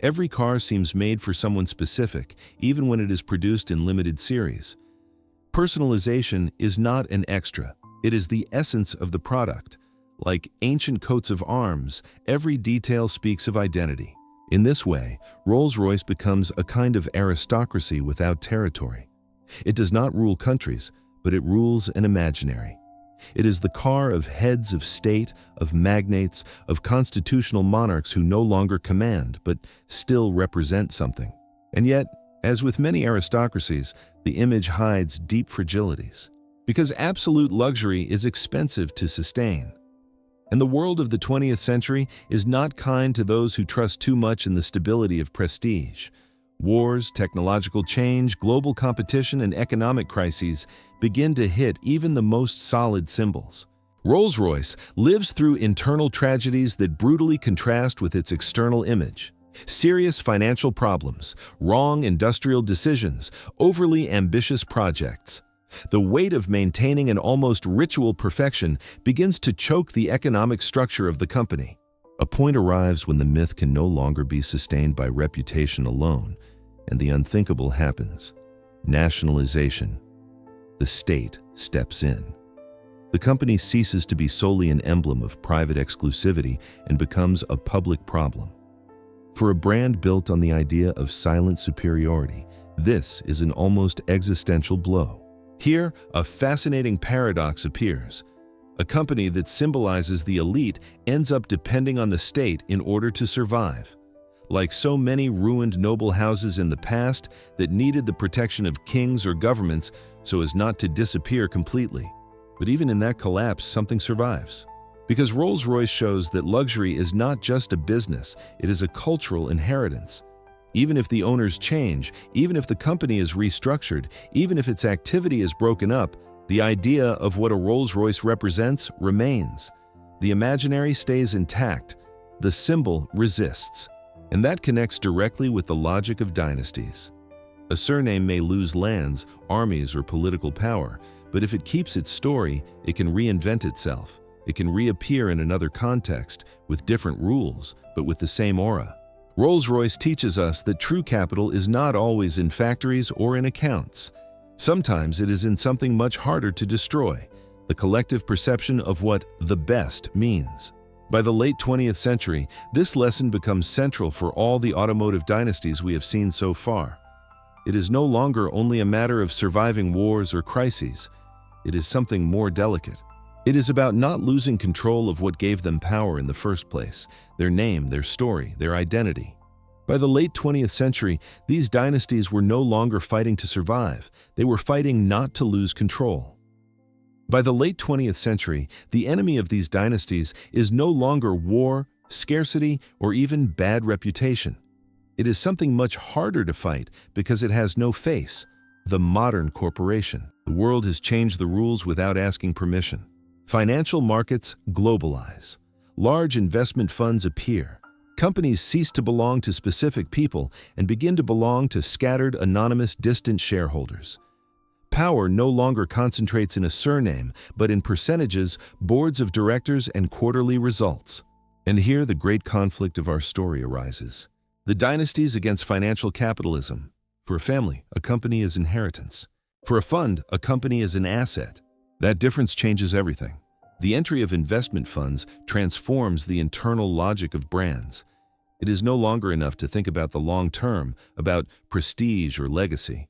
Every car seems made for someone specific, even when it is produced in limited series. Personalization is not an extra. It is the essence of the product. Like ancient coats of arms, every detail speaks of identity. In this way, Rolls-Royce becomes a kind of aristocracy without territory. It does not rule countries, but it rules an imaginary. It is the car of heads of state, of magnates, of constitutional monarchs who no longer command, but still represent something. And yet, as with many aristocracies, the image hides deep fragilities. Because absolute luxury is expensive to sustain. And the world of the 20th century is not kind to those who trust too much in the stability of prestige. Wars, technological change, global competition, and economic crises begin to hit even the most solid symbols. Rolls-Royce lives through internal tragedies that brutally contrast with its external image. Serious financial problems, wrong industrial decisions, overly ambitious projects. The weight of maintaining an almost ritual perfection begins to choke the economic structure of the company. A point arrives when the myth can no longer be sustained by reputation alone, and the unthinkable happens. Nationalization. The state steps in. The company ceases to be solely an emblem of private exclusivity and becomes a public problem. For a brand built on the idea of silent superiority, this is an almost existential blow. Here, a fascinating paradox appears. A company that symbolizes the elite ends up depending on the state in order to survive. Like so many ruined noble houses in the past that needed the protection of kings or governments so as not to disappear completely. But even in that collapse, something survives. Because Rolls-Royce shows that luxury is not just a business, it is a cultural inheritance. Even if the owners change, even if the company is restructured, even if its activity is broken up, the idea of what a Rolls-Royce represents remains. The imaginary stays intact. The symbol resists. And that connects directly with the logic of dynasties. A surname may lose lands, armies, or political power, but if it keeps its story, it can reinvent itself. It can reappear in another context, with different rules, but with the same aura. Rolls-Royce teaches us that true capital is not always in factories or in accounts. Sometimes it is in something much harder to destroy, the collective perception of what the best means. By the late 20th century, this lesson becomes central for all the automotive dynasties we have seen so far. It is no longer only a matter of surviving wars or crises. It is something more delicate. It is about not losing control of what gave them power in the first place, their name, their story, their identity. By the late 20th century, these dynasties were no longer fighting to survive. They were fighting not to lose control. By the late 20th century, the enemy of these dynasties is no longer war, scarcity, or even bad reputation. It is something much harder to fight because it has no face: the modern corporation. The world has changed the rules without asking permission. Financial markets globalize. Large investment funds appear. Companies cease to belong to specific people and begin to belong to scattered, anonymous, distant shareholders. Power no longer concentrates in a surname, but in percentages, boards of directors, and quarterly results. And here the great conflict of our story arises. The dynasties against financial capitalism. For a family, a company is inheritance. For a fund, a company is an asset. That difference changes everything. The entry of investment funds transforms the internal logic of brands. It is no longer enough to think about the long term, about prestige or legacy.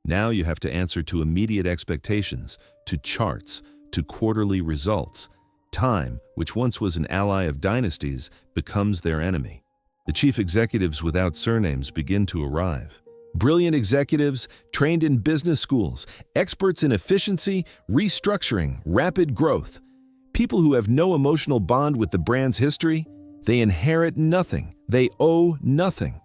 Now you have to answer to immediate expectations, to charts, to quarterly results. Time, which once was an ally of dynasties, becomes their enemy. The chief executives without surnames begin to arrive. Brilliant executives, trained in business schools, experts in efficiency, restructuring, rapid growth. People who have no emotional bond with the brand's history. They inherit nothing. They owe nothing.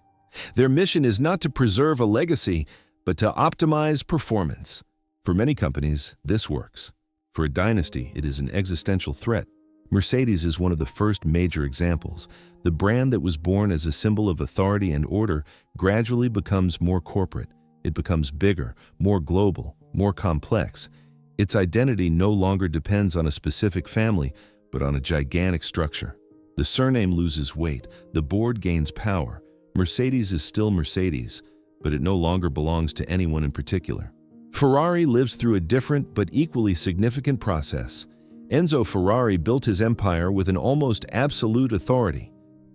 Their mission is not to preserve a legacy, but to optimize performance. For many companies, this works. For a dynasty, it is an existential threat. Mercedes is one of the first major examples. The brand that was born as a symbol of authority and order gradually becomes more corporate. It becomes bigger, more global, more complex. Its identity no longer depends on a specific family, but on a gigantic structure. The surname loses weight, the board gains power. Mercedes is still Mercedes, but it no longer belongs to anyone in particular. Ferrari lives through a different but equally significant process. Enzo Ferrari built his empire with an almost absolute authority,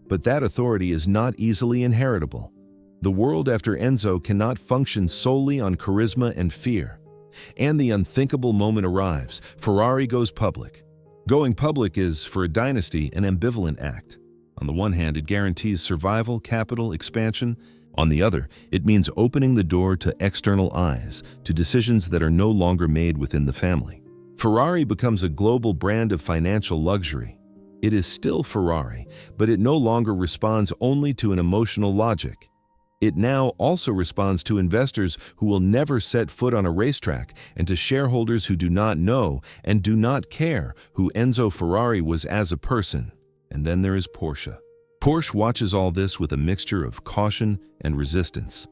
but that authority is not easily inheritable. The world after Enzo cannot function solely on charisma and fear. And the unthinkable moment arrives. Ferrari goes public. Going public is, for a dynasty, an ambivalent act. On the one hand, it guarantees survival, capital, expansion. On the other, it means opening the door to external eyes, to decisions that are no longer made within the family. Ferrari becomes a global brand of financial luxury. It is still Ferrari, but it no longer responds only to an emotional logic. It now also responds to investors who will never set foot on a racetrack and to shareholders who do not know and do not care who Enzo Ferrari was as a person. And then there is Porsche. Porsche watches all this with a mixture of caution and resistance.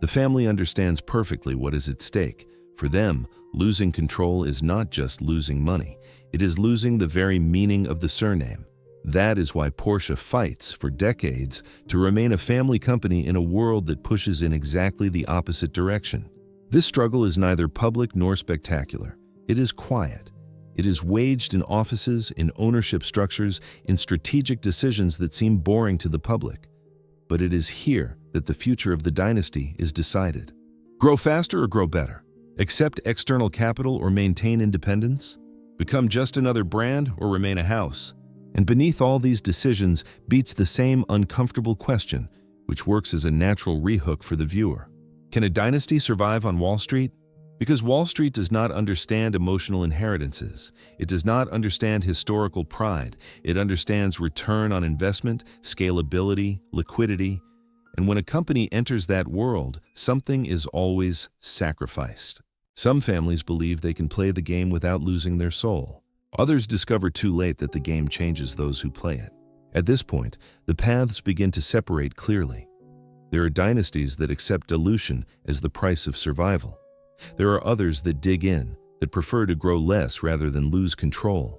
The family understands perfectly what is at stake. For them, losing control is not just losing money. It is losing the very meaning of the surname. That is why Porsche fights for decades to remain a family company in a world that pushes in exactly the opposite direction. This struggle is neither public nor spectacular. It is quiet. It is waged in offices, in ownership structures, in strategic decisions that seem boring to the public. But it is here that the future of the dynasty is decided. Grow faster or grow better? Accept external capital or maintain independence? Become just another brand or remain a house? And beneath all these decisions beats the same uncomfortable question, which works as a natural rehook for the viewer. Can a dynasty survive on Wall Street? Because Wall Street does not understand emotional inheritances. It does not understand historical pride. It understands return on investment, scalability, liquidity. And when a company enters that world, something is always sacrificed. Some families believe they can play the game without losing their soul. Others discover too late that the game changes those who play it. At this point, the paths begin to separate clearly. There are dynasties that accept dilution as the price of survival. There are others that dig in, that prefer to grow less rather than lose control.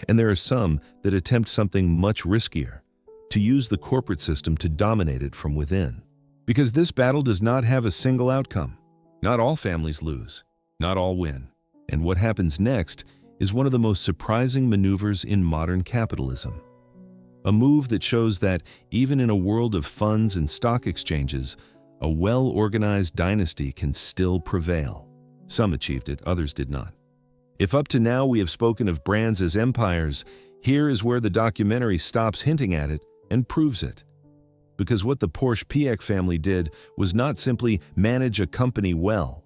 And there are some that attempt something much riskier, to use the corporate system to dominate it from within. Because this battle does not have a single outcome. Not all families lose, not all win. And what happens next is one of the most surprising maneuvers in modern capitalism. A move that shows that, even in a world of funds and stock exchanges, a well-organized dynasty can still prevail. Some achieved it, others did not. If up to now we have spoken of brands as empires, here is where the documentary stops hinting at it and proves it. Because what the Porsche Piech family did was not simply manage a company well.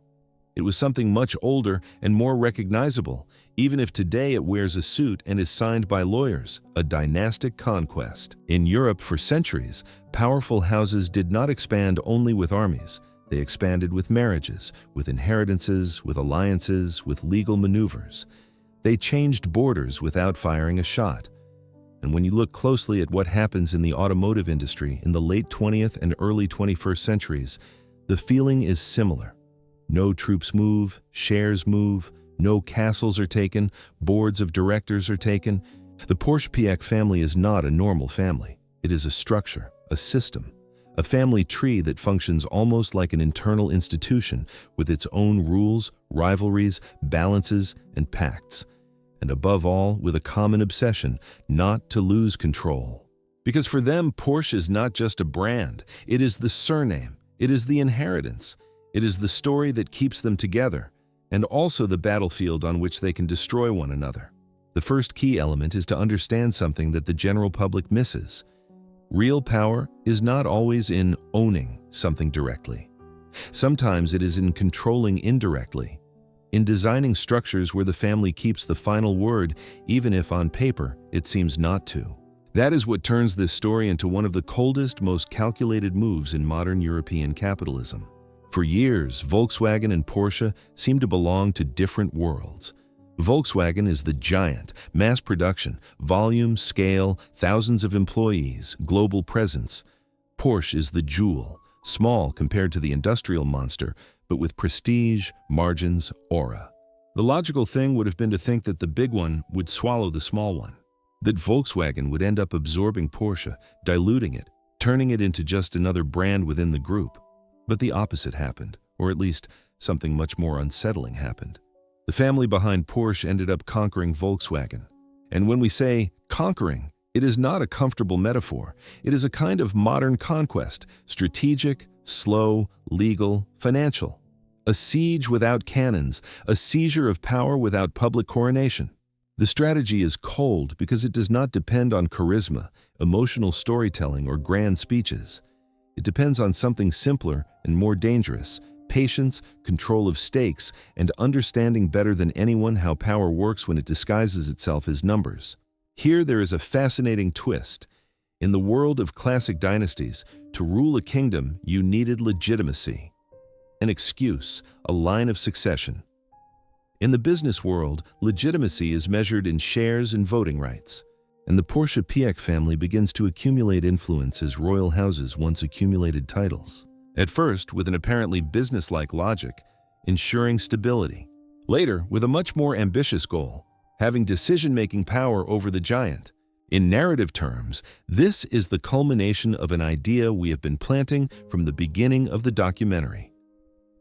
It was something much older and more recognizable, even if today it wears a suit and is signed by lawyers, a dynastic conquest. In Europe for centuries, powerful houses did not expand only with armies. They expanded with marriages, with inheritances, with alliances, with legal maneuvers. They changed borders without firing a shot. And when you look closely at what happens in the automotive industry in the late 20th and early 21st centuries, the feeling is similar. No troops move, shares move, no castles are taken, boards of directors are taken. The Porsche Piech family is not a normal family. It is a structure, a system, a family tree that functions almost like an internal institution with its own rules, rivalries, balances, and pacts. And above all, with a common obsession, not to lose control. Because for them, Porsche is not just a brand. It is the surname. It is the inheritance. It is the story that keeps them together, and also the battlefield on which they can destroy one another. The first key element is to understand something that the general public misses. Real power is not always in owning something directly. Sometimes it is in controlling indirectly, in designing structures where the family keeps the final word, even if on paper it seems not to. That is what turns this story into one of the coldest, most calculated moves in modern European capitalism. For years, Volkswagen and Porsche seem to belong to different worlds. Volkswagen is the giant, mass production, volume, scale, thousands of employees, global presence. Porsche is the jewel, small compared to the industrial monster, but with prestige, margins, aura. The logical thing would have been to think that the big one would swallow the small one, that Volkswagen would end up absorbing Porsche, diluting it, turning it into just another brand within the group. But the opposite happened, or at least something much more unsettling happened. The family behind Porsche ended up conquering Volkswagen. And when we say conquering, it is not a comfortable metaphor. It is a kind of modern conquest, strategic, slow, legal, financial. A siege without cannons, a seizure of power without public coronation. The strategy is cold because it does not depend on charisma, emotional storytelling, or grand speeches. It depends on something simpler and more dangerous: patience, control of stakes, and understanding better than anyone how power works when it disguises itself as numbers. Here there is a fascinating twist. In the world of classic dynasties, to rule a kingdom, you needed legitimacy. An excuse, a line of succession. In the business world, legitimacy is measured in shares and voting rights. And the Porsche Piech family begins to accumulate influence as royal houses once accumulated titles. At first, with an apparently business-like logic, ensuring stability. Later, with a much more ambitious goal, having decision-making power over the giant. In narrative terms, this is the culmination of an idea we have been planting from the beginning of the documentary.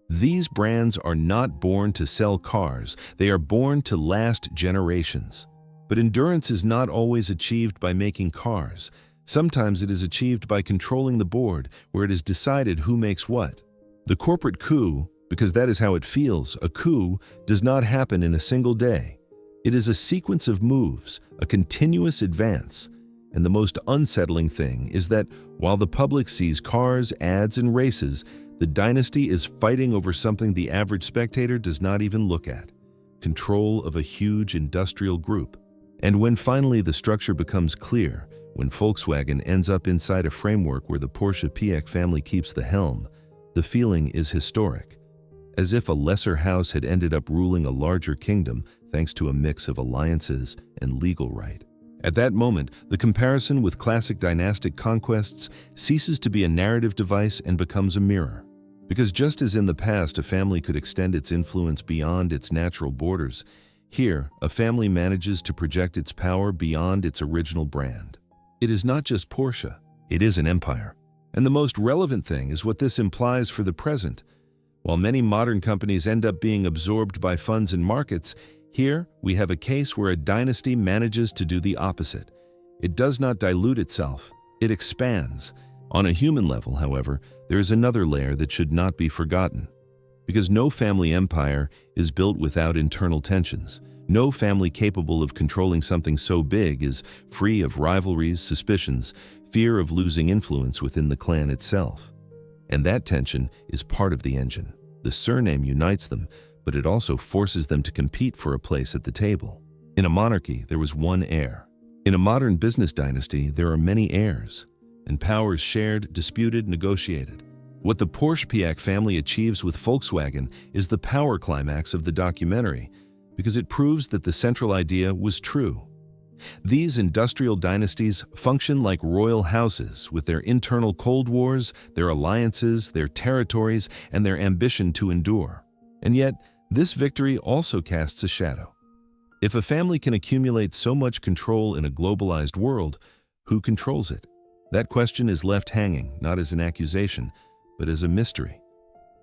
These brands are not born to sell cars, they are born to last generations. But endurance is not always achieved by making cars. Sometimes it is achieved by controlling the board, where it is decided who makes what. The corporate coup, because that is how it feels, a coup does not happen in a single day. It is a sequence of moves, a continuous advance. And the most unsettling thing is that while the public sees cars, ads, and races, the dynasty is fighting over something the average spectator does not even look at: control of a huge industrial group. And when finally the structure becomes clear, when Volkswagen ends up inside a framework where the Porsche Piech family keeps the helm, the feeling is historic. As if a lesser house had ended up ruling a larger kingdom thanks to a mix of alliances and legal right. At that moment, the comparison with classic dynastic conquests ceases to be a narrative device and becomes a mirror. Because just as in the past a family could extend its influence beyond its natural borders, here a family manages to project its power beyond its original brand. It is not just Porsche, it is an empire. And the most relevant thing is what this implies for the present. While many modern companies end up being absorbed by funds and markets, here we have a case where a dynasty manages to do the opposite. It does not dilute itself, it expands. On a human level, however, there is another layer that should not be forgotten. Because no family empire is built without internal tensions. No family capable of controlling something so big is free of rivalries, suspicions, fear of losing influence within the clan itself. And that tension is part of the engine. The surname unites them, but it also forces them to compete for a place at the table. In a monarchy, there was one heir. In a modern business dynasty, there are many heirs, and power is shared, disputed, negotiated. What the Porsche Piech family achieves with Volkswagen is the power climax of the documentary, because it proves that the central idea was true. These industrial dynasties function like royal houses with their internal cold wars, their alliances, their territories, and their ambition to endure. And yet, this victory also casts a shadow. If a family can accumulate so much control in a globalized world, who controls it? That question is left hanging, not as an accusation, but as a mystery.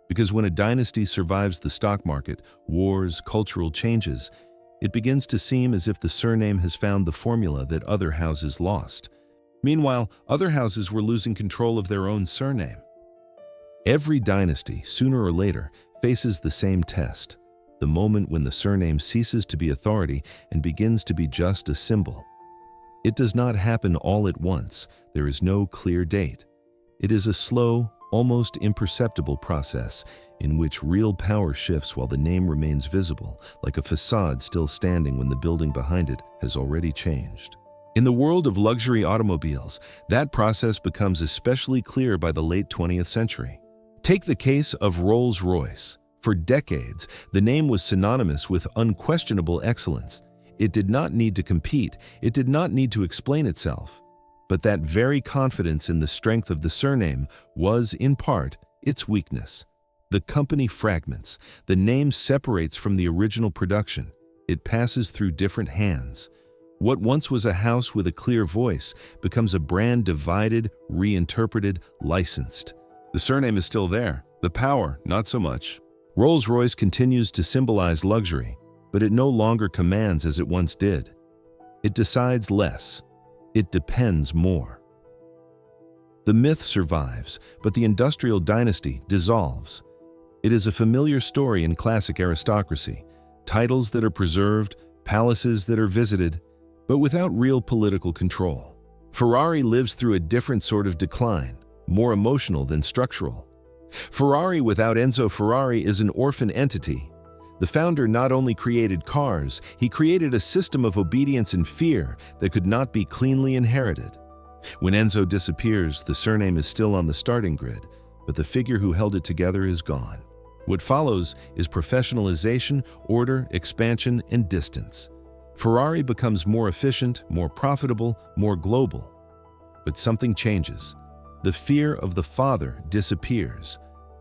Because when a dynasty survives the stock market, wars, cultural changes, it begins to seem as if the surname has found the formula that other houses lost. Meanwhile, other houses were losing control of their own surname. Every dynasty, sooner or later, faces the same test, the moment when the surname ceases to be authority and begins to be just a symbol. It does not happen all at once. There is no clear date. It is a slow, almost imperceptible process in which real power shifts while the name remains visible, like a facade still standing when the building behind it has already changed. In the world of luxury automobiles, that process becomes especially clear by the late 20th century. Take the case of Rolls-Royce. For decades, the name was synonymous with unquestionable excellence. It did not need to compete, it did not need to explain itself. But that very confidence in the strength of the surname was, in part, its weakness. The company fragments. The name separates from the original production. It passes through different hands. What once was a house with a clear voice becomes a brand divided, reinterpreted, licensed. The surname is still there, the power, not so much. Rolls-Royce continues to symbolize luxury, but it no longer commands as it once did. It decides less. It depends more. The myth survives, but the industrial dynasty dissolves. It is a familiar story in classic aristocracy, titles that are preserved, palaces that are visited, but without real political control. Ferrari lives through a different sort of decline, more emotional than structural. Ferrari without Enzo Ferrari is an orphan entity. The founder not only created cars, he created a system of obedience and fear that could not be cleanly inherited. When Enzo disappears, the surname is still on the starting grid, but the figure who held it together is gone. What follows is professionalization, order, expansion, and distance. Ferrari becomes more efficient, more profitable, more global. But something changes. The fear of the father disappears.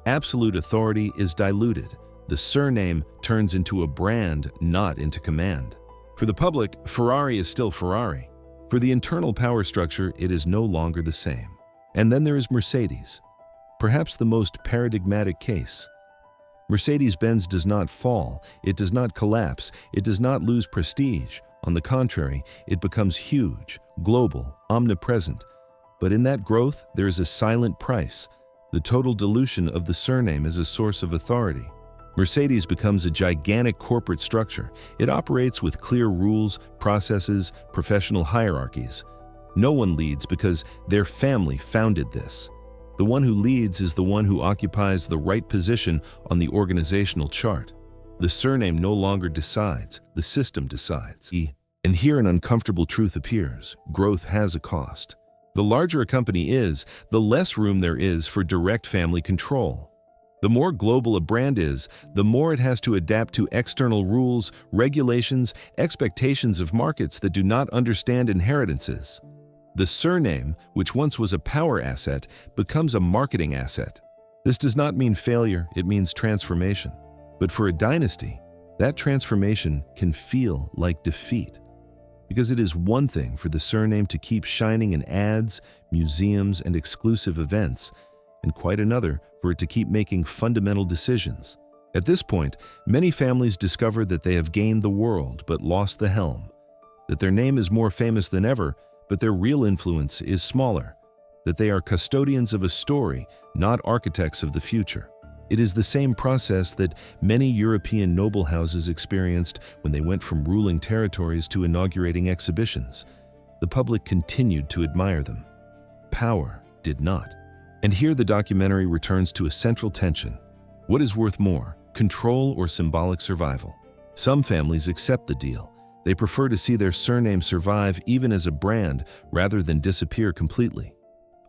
Absolute authority is diluted. The surname turns into a brand, not into command. For the public, Ferrari is still Ferrari. For the internal power structure, it is no longer the same. And then there is Mercedes, perhaps the most paradigmatic case. Mercedes-Benz does not fall, it does not collapse, it does not lose prestige. On the contrary, it becomes huge, global, omnipresent. But in that growth, there is a silent price, the total dilution of the surname as a source of authority. Mercedes becomes a gigantic corporate structure. It operates with clear rules, processes, professional hierarchies. No one leads because their family founded this. The one who leads is the one who occupies the right position on the organizational chart. The surname no longer decides, the system decides. And here an uncomfortable truth appears: growth has a cost. The larger a company is, the less room there is for direct family control. The more global a brand is, the more it has to adapt to external rules, regulations, expectations of markets that do not understand inheritances. The surname, which once was a power asset, becomes a marketing asset. This does not mean failure, it means transformation. But for a dynasty, that transformation can feel like defeat. Because it is one thing for the surname to keep shining in ads, museums, and exclusive events, and quite another for it to keep making fundamental decisions. At this point, many families discover that they have gained the world but lost the helm, that their name is more famous than ever, but their real influence is smaller, that they are custodians of a story, not architects of the future. It is the same process that many European noble houses experienced when they went from ruling territories to inaugurating exhibitions. The public continued to admire them. Power did not. And here the documentary returns to a central tension. What is worth more, control or symbolic survival? Some families accept the deal. They prefer to see their surname survive even as a brand rather than disappear completely.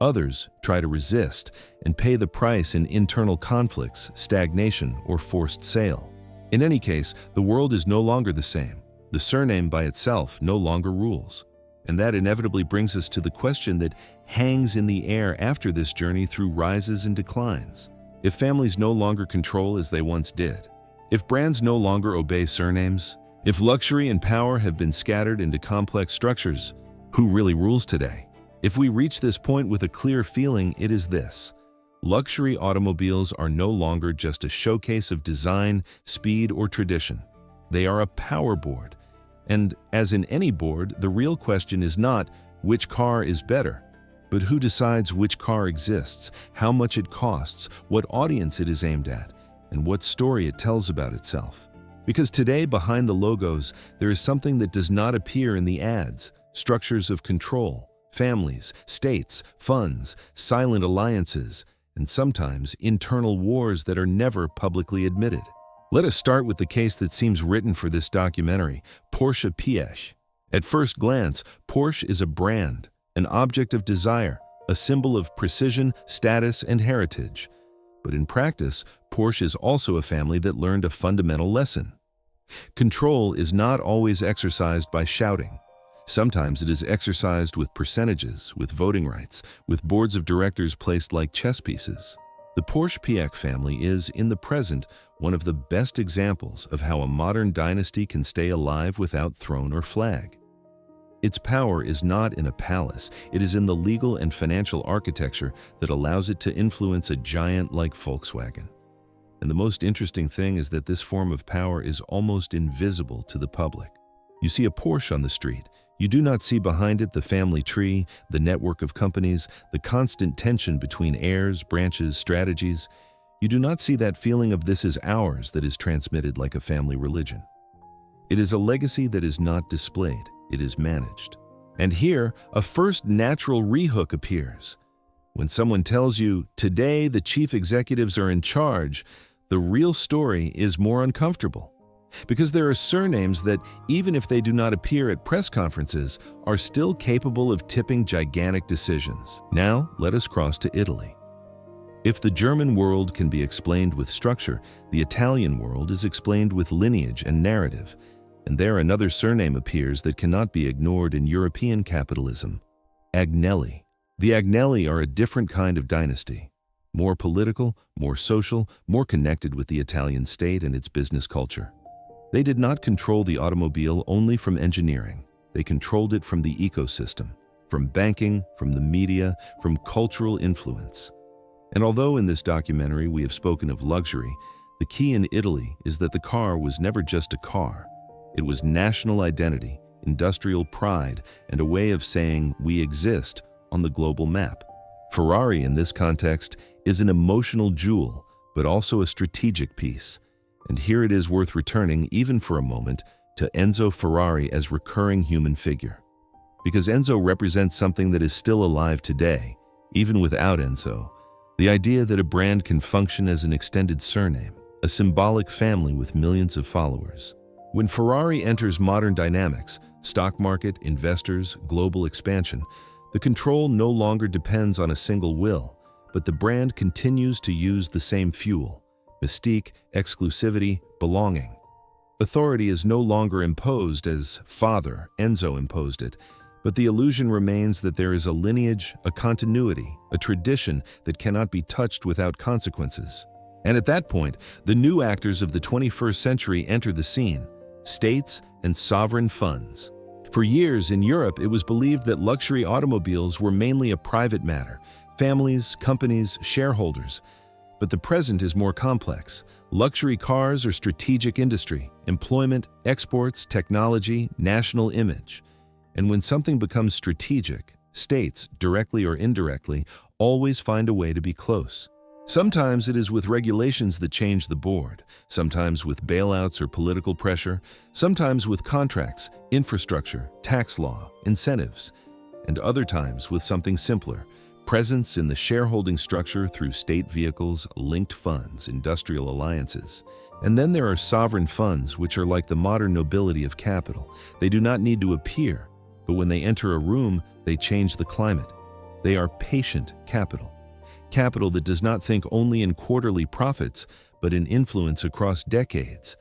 Others try to resist and pay the price in internal conflicts, stagnation, or forced sale. In any case, the world is no longer the same. The surname by itself no longer rules. And that inevitably brings us to the question that hangs in the air after this journey through rises and declines. If families no longer control as they once did, if brands no longer obey surnames, if luxury and power have been scattered into complex structures, who really rules today? If we reach this point with a clear feeling, it is this: luxury automobiles are no longer just a showcase of design, speed, or tradition. They are a power board. And as in any board, the real question is not which car is better, but who decides which car exists, how much it costs, what audience it is aimed at, and what story it tells about itself. Because today, behind the logos, there is something that does not appear in the ads: structures of control, families, states, funds, silent alliances, and sometimes internal wars that are never publicly admitted. Let us start with the case that seems written for this documentary, Porsche PH. At first glance, Porsche is a brand, an object of desire, a symbol of precision, status, and heritage. But in practice, Porsche is also a family that learned a fundamental lesson. Control is not always exercised by shouting. Sometimes it is exercised with percentages, with voting rights, with boards of directors placed like chess pieces. The Porsche PX family is, in the present, one of the best examples of how a modern dynasty can stay alive without throne or flag. Its power is not in a palace, it is in the legal and financial architecture that allows it to influence a giant like Volkswagen. And the most interesting thing is that this form of power is almost invisible to the public. You see a Porsche on the street. You do not see behind it the family tree, the network of companies, the constant tension between heirs, branches, strategies. You do not see that feeling of "this is ours" that is transmitted like a family religion. It is a legacy that is not displayed, it is managed. And here, a first natural rehook appears. When someone tells you, "Today the chief executives are in charge," the real story is more uncomfortable. Because there are surnames that, even if they do not appear at press conferences, are still capable of tipping gigantic decisions. Now, let us cross to Italy. If the German world can be explained with structure, the Italian world is explained with lineage and narrative. And there another surname appears that cannot be ignored in European capitalism: Agnelli. The Agnelli are a different kind of dynasty. More political, more social, more connected with the Italian state and its business culture. They did not control the automobile only from engineering. They controlled it from the ecosystem, from banking, from the media, from cultural influence. And although in this documentary we have spoken of luxury, the key in Italy is that the car was never just a car. It was national identity, industrial pride, and a way of saying we exist on the global map. Ferrari in this context is an emotional jewel, but also a strategic piece. And here it is worth returning, even for a moment, to Enzo Ferrari as recurring human figure. Because Enzo represents something that is still alive today, even without Enzo. The idea that a brand can function as an extended surname, a symbolic family with millions of followers. When Ferrari enters modern dynamics, stock market, investors, global expansion, the control no longer depends on a single will, but the brand continues to use the same fuel: mystique, exclusivity, belonging. Authority is no longer imposed as father Enzo imposed it, but the illusion remains that there is a lineage, a continuity, a tradition that cannot be touched without consequences. And at that point, the new actors of the 21st century enter the scene: states and sovereign funds. For years in Europe, it was believed that luxury automobiles were mainly a private matter: families, companies, shareholders. But the present is more complex. Luxury cars are strategic industry, employment, exports, technology, national image. And when something becomes strategic, states, directly or indirectly, always find a way to be close. Sometimes it is with regulations that change the board, sometimes with bailouts or political pressure, sometimes with contracts, infrastructure, tax law, incentives, and other times with something simpler: presence in the shareholding structure through state vehicles, linked funds, industrial alliances. And then there are sovereign funds, which are like the modern nobility of capital. They do not need to appear, but when they enter a room, they change the climate. They are patient capital. Capital that does not think only in quarterly profits, but in influence across decades.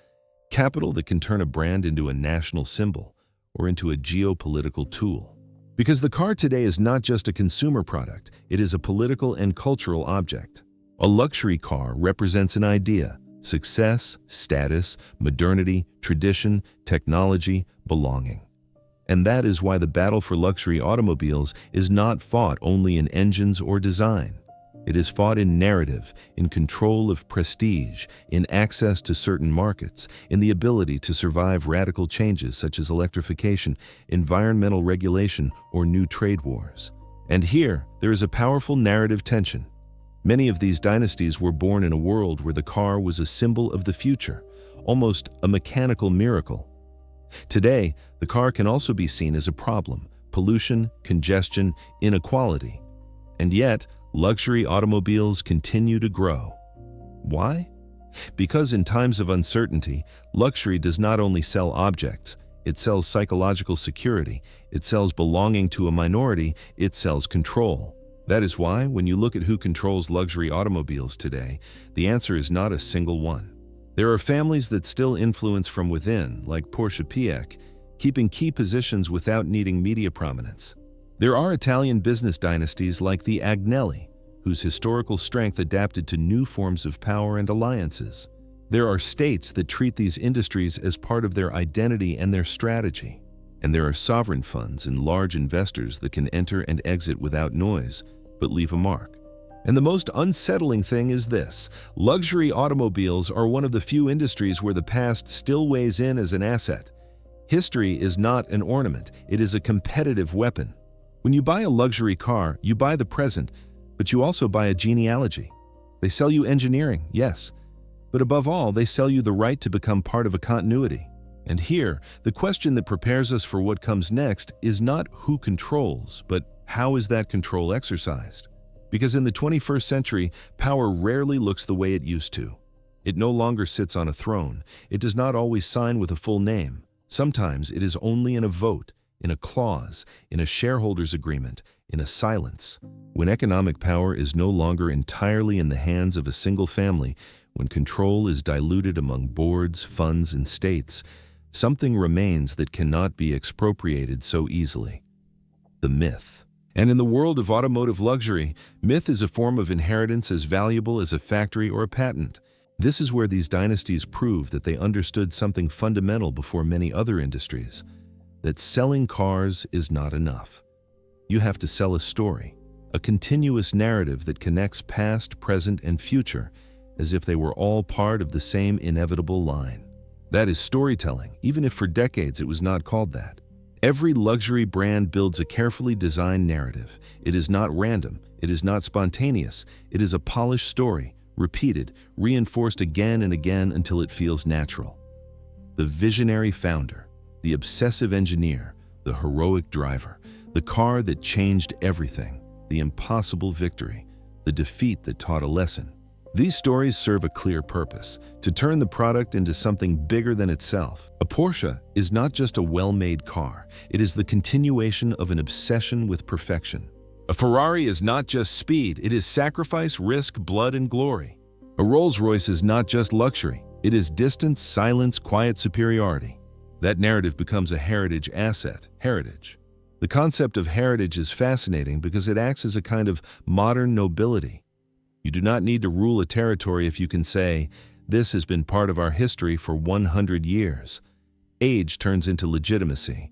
Capital that can turn a brand into a national symbol or into a geopolitical tool. Because the car today is not just a consumer product, it is a political and cultural object. A luxury car represents an idea: success, status, modernity, tradition, technology, belonging. And that is why the battle for luxury automobiles is not fought only in engines or design. It is fought in narrative, in control of prestige, in access to certain markets, in the ability to survive radical changes such as electrification, environmental regulation, or new trade wars. And here, there is a powerful narrative tension. Many of these dynasties were born in a world where the car was a symbol of the future, almost a mechanical miracle. Today, the car can also be seen as a problem: pollution, congestion, inequality. And yet, luxury automobiles continue to grow. Why? Because in times of uncertainty, luxury does not only sell objects, it sells psychological security, it sells belonging to a minority, it sells control. That is why, when you look at who controls luxury automobiles today, the answer is not a single one. There are families that still influence from within, like Porsche, keeping key positions without needing media prominence. There are Italian business dynasties like the Agnellis, whose historical strength adapted to new forms of power and alliances. There are states that treat these industries as part of their identity and their strategy. And there are sovereign funds and large investors that can enter and exit without noise, but leave a mark. And the most unsettling thing is this: luxury automobiles are one of the few industries where the past still weighs in as an asset. History is not an ornament, it is a competitive weapon. When you buy a luxury car, you buy the present, but you also buy a genealogy. They sell you engineering, yes, but above all, they sell you the right to become part of a continuity. And here, the question that prepares us for what comes next is not who controls, but how is that control exercised? Because in the 21st century, power rarely looks the way it used to. It no longer sits on a throne. It does not always sign with a full name. Sometimes it is only in a vote, in a clause, in a shareholders' agreement, in a silence. When economic power is no longer entirely in the hands of a single family, when control is diluted among boards, funds, and states, something remains that cannot be expropriated so easily: the myth. And in the world of automotive luxury, myth is a form of inheritance as valuable as a factory or a patent. This is where these dynasties prove that they understood something fundamental before many other industries. that selling cars is not enough. You have to sell a story, a continuous narrative that connects past, present, and future as if they were all part of the same inevitable line. That is storytelling, even if for decades it was not called that. Every luxury brand builds a carefully designed narrative. It is not random, it is not spontaneous, it is a polished story, repeated, reinforced again and again until it feels natural. The visionary founder, the obsessive engineer, the heroic driver, the car that changed everything, the impossible victory, the defeat that taught a lesson. These stories serve a clear purpose: to turn the product into something bigger than itself. A Porsche is not just a well-made car, it is the continuation of an obsession with perfection. A Ferrari is not just speed, it is sacrifice, risk, blood, and glory. A Rolls-Royce is not just luxury, it is distance, silence, quiet superiority. That narrative becomes a heritage asset, heritage. The concept of heritage is fascinating because it acts as a kind of modern nobility. You do not need to rule a territory if you can say, "This has been part of our history for 100 years." Age turns into legitimacy.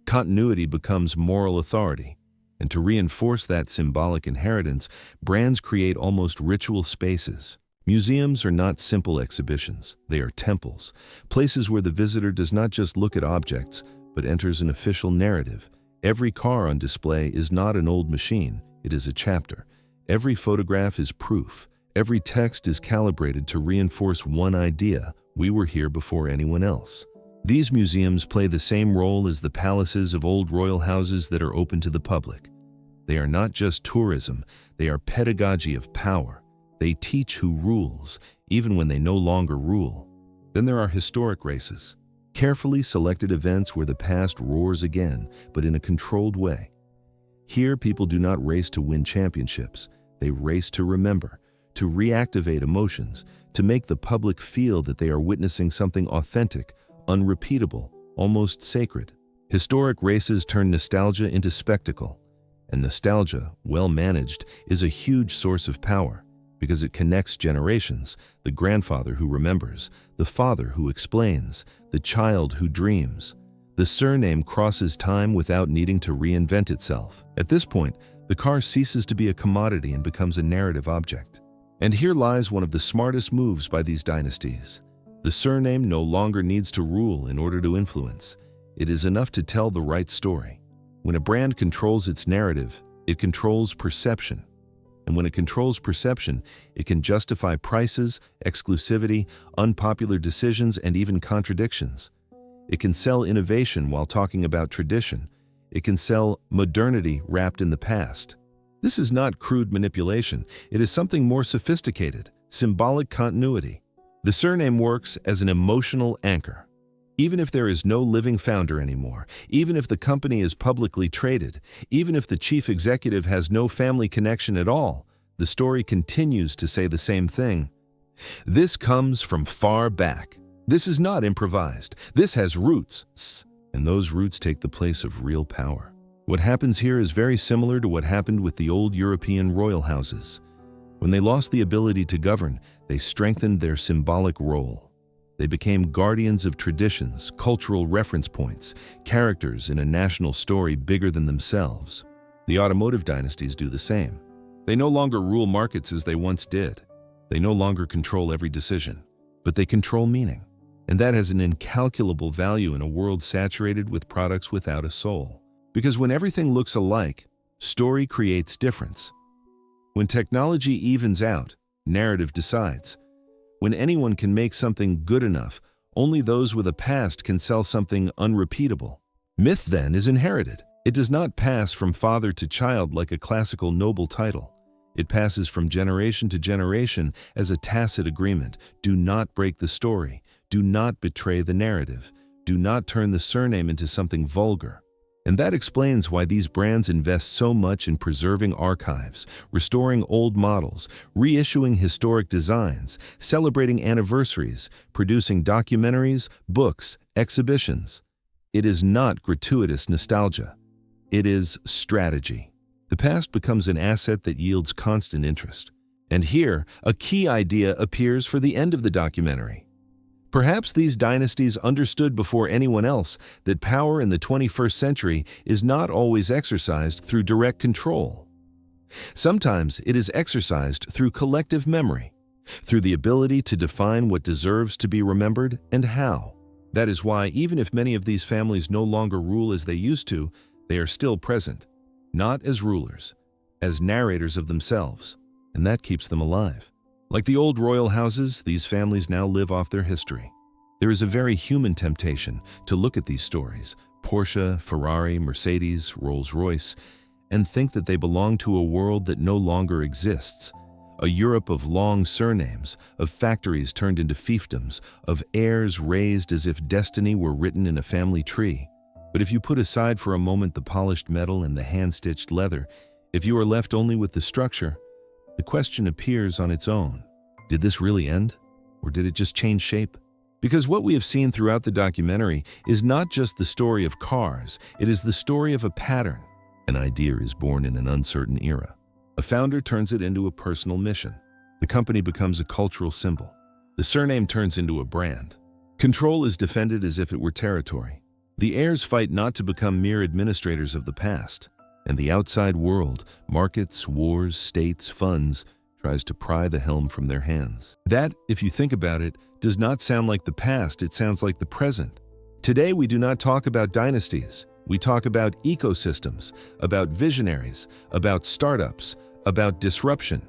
Continuity becomes moral authority. And to reinforce that symbolic inheritance, brands create almost ritual spaces. Museums are not simple exhibitions. They are temples, places where the visitor does not just look at objects, but enters an official narrative. Every car on display is not an old machine, it is a chapter. Every photograph is proof. Every text is calibrated to reinforce one idea: we were here before anyone else. These museums play the same role as the palaces of old royal houses that are open to the public. They are not just tourism, they are pedagogy of power. They teach who rules, even when they no longer rule. Then there are historic races, carefully selected events where the past roars again, but in a controlled way. Here, people do not race to win championships. They race to remember, to reactivate emotions, to make the public feel that they are witnessing something authentic, unrepeatable, almost sacred. Historic races turn nostalgia into spectacle. And nostalgia, well managed, is a huge source of power because it connects generations: the grandfather who remembers, the father who explains, the child who dreams. The surname crosses time without needing to reinvent itself. At this point, the car ceases to be a commodity and becomes a narrative object. And here lies one of the smartest moves by these dynasties. The surname no longer needs to rule in order to influence. It is enough to tell the right story. When a brand controls its narrative, it controls perception. And when it controls perception, it can justify prices, exclusivity, unpopular decisions, and even contradictions. It can sell innovation while talking about tradition. It can sell modernity wrapped in the past. This is not crude manipulation. It is something more sophisticated: symbolic continuity. The surname works as an emotional anchor. Even if there is no living founder anymore, even if the company is publicly traded, even if the chief executive has no family connection at all, the story continues to say the same thing. This comes from far back. This is not improvised. This has roots, and those roots take the place of real power. What happens here is very similar to what happened with the old European royal houses. When they lost the ability to govern, they strengthened their symbolic role. They became guardians of traditions, cultural reference points, characters in a national story bigger than themselves. The automotive dynasties do the same. They no longer rule markets as they once did. They no longer control every decision, but they control meaning. And that has an incalculable value in a world saturated with products without a soul. Because when everything looks alike, story creates difference. When technology evens out, narrative decides. When anyone can make something good enough, only those with a past can sell something unrepeatable. Myth, then, is inherited. It does not pass from father to child like a classical noble title. It passes from generation to generation as a tacit agreement. Do not break the story. Do not betray the narrative. Do not turn the surname into something vulgar. And that explains why these brands invest so much in preserving archives, restoring old models, reissuing historic designs, celebrating anniversaries, producing documentaries, books, exhibitions. It is not gratuitous nostalgia. It is strategy. The past becomes an asset that yields constant interest. And here, a key idea appears for the end of the documentary. Perhaps these dynasties understood before anyone else that power in the 21st century is not always exercised through direct control. Sometimes it is exercised through collective memory, through the ability to define what deserves to be remembered and how. That is why, even if many of these families no longer rule as they used to, they are still present, not as rulers, as narrators of themselves, and that keeps them alive. Like the old royal houses, these families now live off their history. There is a very human temptation to look at these stories, Porsche, Ferrari, Mercedes, Rolls-Royce, and think that they belong to a world that no longer exists, a Europe of long surnames, of factories turned into fiefdoms, of heirs raised as if destiny were written in a family tree. But if you put aside for a moment the polished metal and the hand-stitched leather, if you are left only with the structure, the question appears on its own. Did this really end? Or did it just change shape? Because what we have seen throughout the documentary is not just the story of cars, it is the story of a pattern. An idea is born in an uncertain era. A founder turns it into a personal mission. The company becomes a cultural symbol. The surname turns into a brand. Control is defended as if it were territory. The heirs fight not to become mere administrators of the past. And the outside world, markets, wars, states, funds, tries to pry the helm from their hands. That, if you think about it, does not sound like the past, it sounds like the present. Today we do not talk about dynasties. We talk about ecosystems, about visionaries, about startups, about disruption.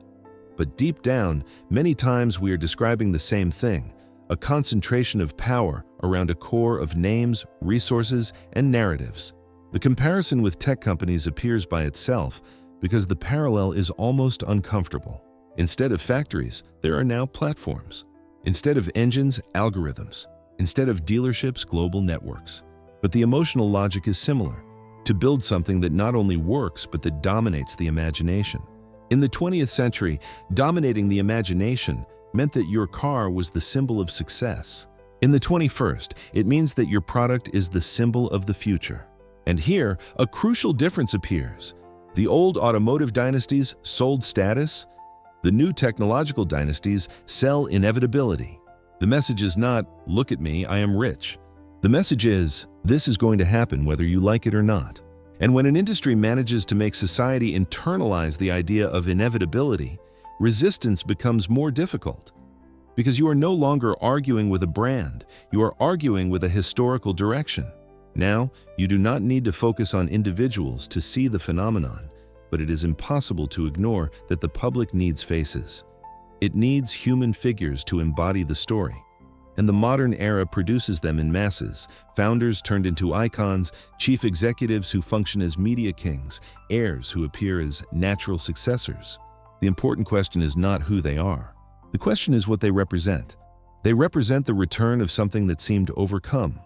But deep down, many times we are describing the same thing, a concentration of power around a core of names, resources, and narratives. The comparison with tech companies appears by itself because the parallel is almost uncomfortable. Instead of factories, there are now platforms. Instead of engines, algorithms. Instead of dealerships, global networks. But the emotional logic is similar, to build something that not only works but that dominates the imagination. In the 20th century, dominating the imagination meant that your car was the symbol of success. In the 21st, it means that your product is the symbol of the future. And here, a crucial difference appears. The old automotive dynasties sold status. The new technological dynasties sell inevitability. The message is not, "Look at me, I am rich." The message is, this is going to happen whether you like it or not. And when an industry manages to make society internalize the idea of inevitability, resistance becomes more difficult. Because you are no longer arguing with a brand, you are arguing with a historical direction. Now, you do not need to focus on individuals to see the phenomenon, but it is impossible to ignore that the public needs faces. It needs human figures to embody the story. And the modern era produces them in masses, founders turned into icons, chief executives who function as media kings, heirs who appear as natural successors. The important question is not who they are. The question is what they represent. They represent the return of something that seemed overcome.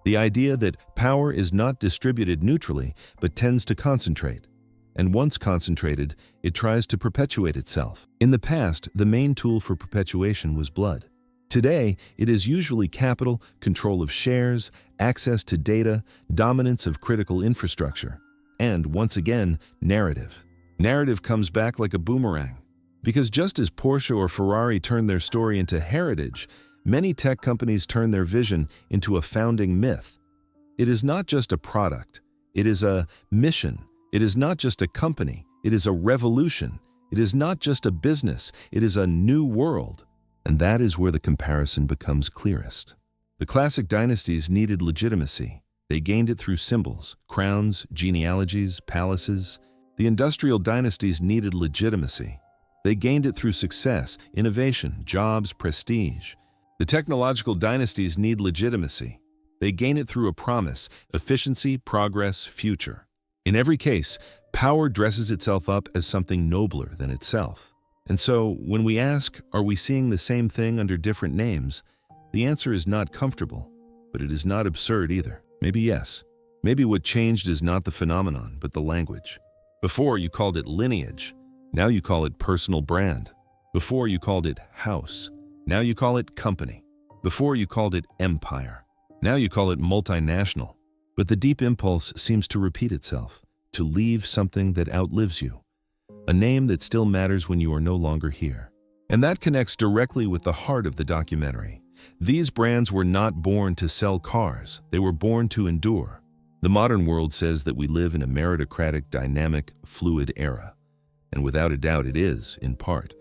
The idea that power is not distributed neutrally, but tends to concentrate. And once concentrated, it tries to perpetuate itself. In the past, the main tool for perpetuation was blood. Today, it is usually capital, control of shares, access to data, dominance of critical infrastructure, and, once again, narrative. Narrative comes back like a boomerang. Because just as Porsche or Ferrari turned their story into heritage, many tech companies turn their vision into a founding myth. It is not just a product. It is a mission. It is not just a company. It is a revolution. It is not just a business. It is a new world. And that is where the comparison becomes clearest. The classic dynasties needed legitimacy. They gained it through symbols, crowns, genealogies, palaces. The industrial dynasties needed legitimacy. They gained it through success, innovation, jobs, prestige. The technological dynasties need legitimacy. They gain it through a promise, efficiency, progress, future. In every case, power dresses itself up as something nobler than itself. And so, when we ask, are we seeing the same thing under different names, the answer is not comfortable, but it is not absurd either. Maybe yes. Maybe what changed is not the phenomenon, but the language. Before, you called it lineage. Now you call it personal brand. Before, you called it house. Now you call it company. Before, you called it empire. Now you call it multinational. But the deep impulse seems to repeat itself, to leave something that outlives you. A name that still matters when you are no longer here. And that connects directly with the heart of the documentary. These brands were not born to sell cars, they were born to endure. The modern world says that we live in a meritocratic, dynamic, fluid era. And without a doubt it is, in part.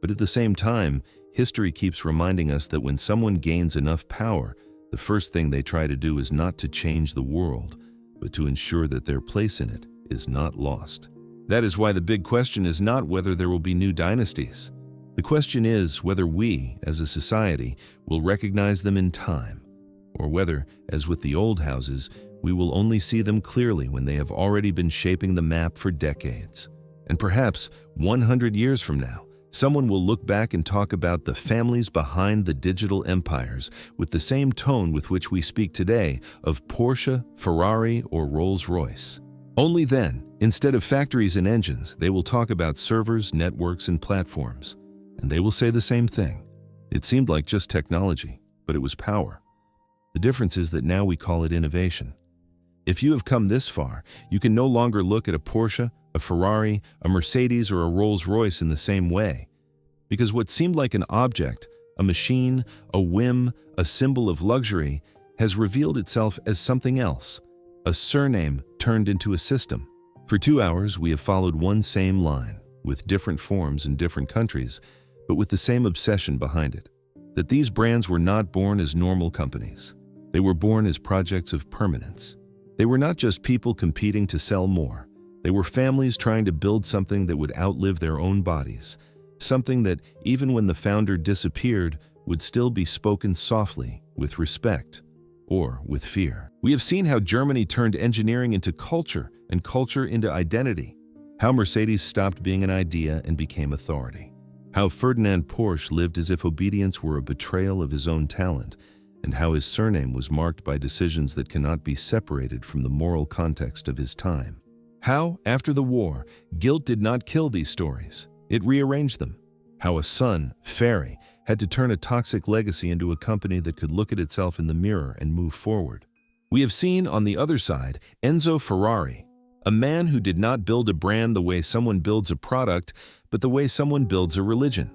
But at the same time, history keeps reminding us that when someone gains enough power, the first thing they try to do is not to change the world, but to ensure that their place in it is not lost. That is why the big question is not whether there will be new dynasties. The question is whether we, as a society, will recognize them in time, or whether, as with the old houses, we will only see them clearly when they have already been shaping the map for decades. And perhaps 100 years from now, someone will look back and talk about the families behind the digital empires with the same tone with which we speak today of Porsche, Ferrari, or Rolls-Royce. Only then, instead of factories and engines, they will talk about servers, networks, and platforms. And they will say the same thing. It seemed like just technology, but it was power. The difference is that now we call it innovation. If you have come this far, you can no longer look at a Porsche, a Ferrari, a Mercedes, or a Rolls-Royce in the same way. Because what seemed like an object, a machine, a whim, a symbol of luxury, has revealed itself as something else, a surname turned into a system. For 2 hours, we have followed one same line, with different forms in different countries, but with the same obsession behind it. That these brands were not born as normal companies. They were born as projects of permanence. They were not just people competing to sell more. They were families trying to build something that would outlive their own bodies, something that, even when the founder disappeared, would still be spoken softly, with respect, or with fear. We have seen how Germany turned engineering into culture and culture into identity, how Mercedes stopped being an idea and became authority, how Ferdinand Porsche lived as if obedience were a betrayal of his own talent, and how his surname was marked by decisions that cannot be separated from the moral context of his time. How, after the war, guilt did not kill these stories, it rearranged them. How a son, Ferrari, had to turn a toxic legacy into a company that could look at itself in the mirror and move forward. We have seen, on the other side, Enzo Ferrari, a man who did not build a brand the way someone builds a product, but the way someone builds a religion.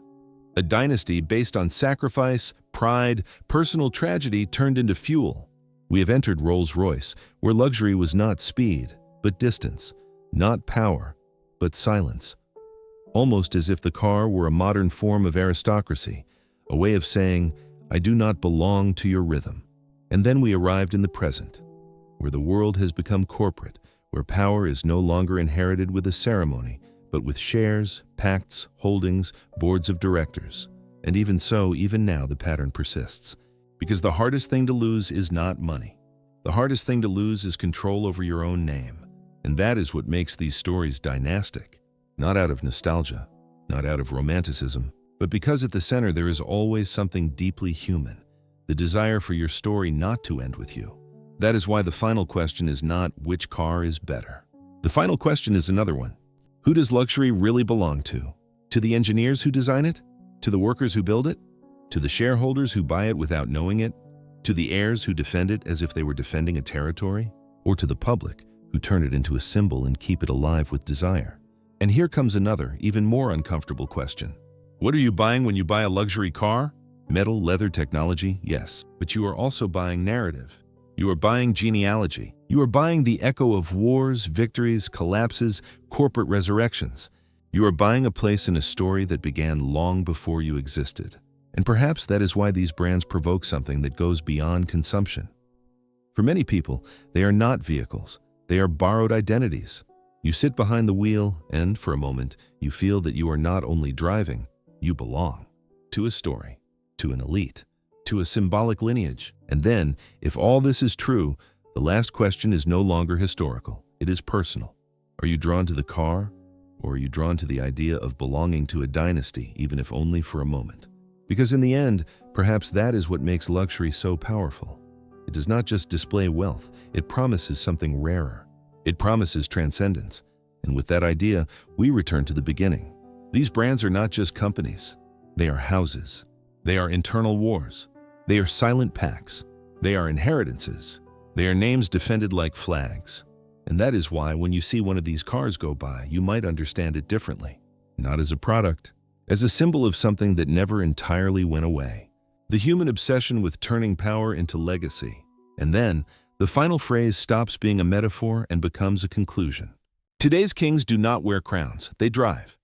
A dynasty based on sacrifice, pride, personal tragedy turned into fuel. We have entered Rolls-Royce, where luxury was not speed, but distance, not power, but silence. Almost as if the car were a modern form of aristocracy, a way of saying, I do not belong to your rhythm. And then we arrived in the present, where the world has become corporate, where power is no longer inherited with a ceremony, but with shares, pacts, holdings, boards of directors. And even so, even now the pattern persists. Because the hardest thing to lose is not money. The hardest thing to lose is control over your own name. And that is what makes these stories dynastic. Not out of nostalgia, not out of romanticism, but because at the center there is always something deeply human, the desire for your story not to end with you. That is why the final question is not which car is better. The final question is another one. Who does luxury really belong to? To the engineers who design it? To the workers who build it? To the shareholders who buy it without knowing it? To the heirs who defend it as if they were defending a territory? Or to the public who turn it into a symbol and keep it alive with desire? And here comes another, even more uncomfortable question. What are you buying when you buy a luxury car? Metal, leather, technology? Yes. But you are also buying narrative. You are buying genealogy. You are buying the echo of wars, victories, collapses, corporate resurrections. You are buying a place in a story that began long before you existed. And perhaps that is why these brands provoke something that goes beyond consumption. For many people, they are not vehicles. They are borrowed identities. You sit behind the wheel and, for a moment, you feel that you are not only driving, you belong to a story, to an elite, to a symbolic lineage. And then, if all this is true, the last question is no longer historical. It is personal. Are you drawn to the car, or are you drawn to the idea of belonging to a dynasty, even if only for a moment? Because in the end, perhaps that is what makes luxury so powerful. It does not just display wealth, it promises something rarer. It promises transcendence. And with that idea, we return to the beginning. These brands are not just companies. They are houses. They are internal wars. They are silent pacts. They are inheritances. They are names defended like flags. And that is why when you see one of these cars go by, you might understand it differently. Not as a product, as a symbol of something that never entirely went away. The human obsession with turning power into legacy. And then, the final phrase stops being a metaphor and becomes a conclusion. Today's kings do not wear crowns, they drive.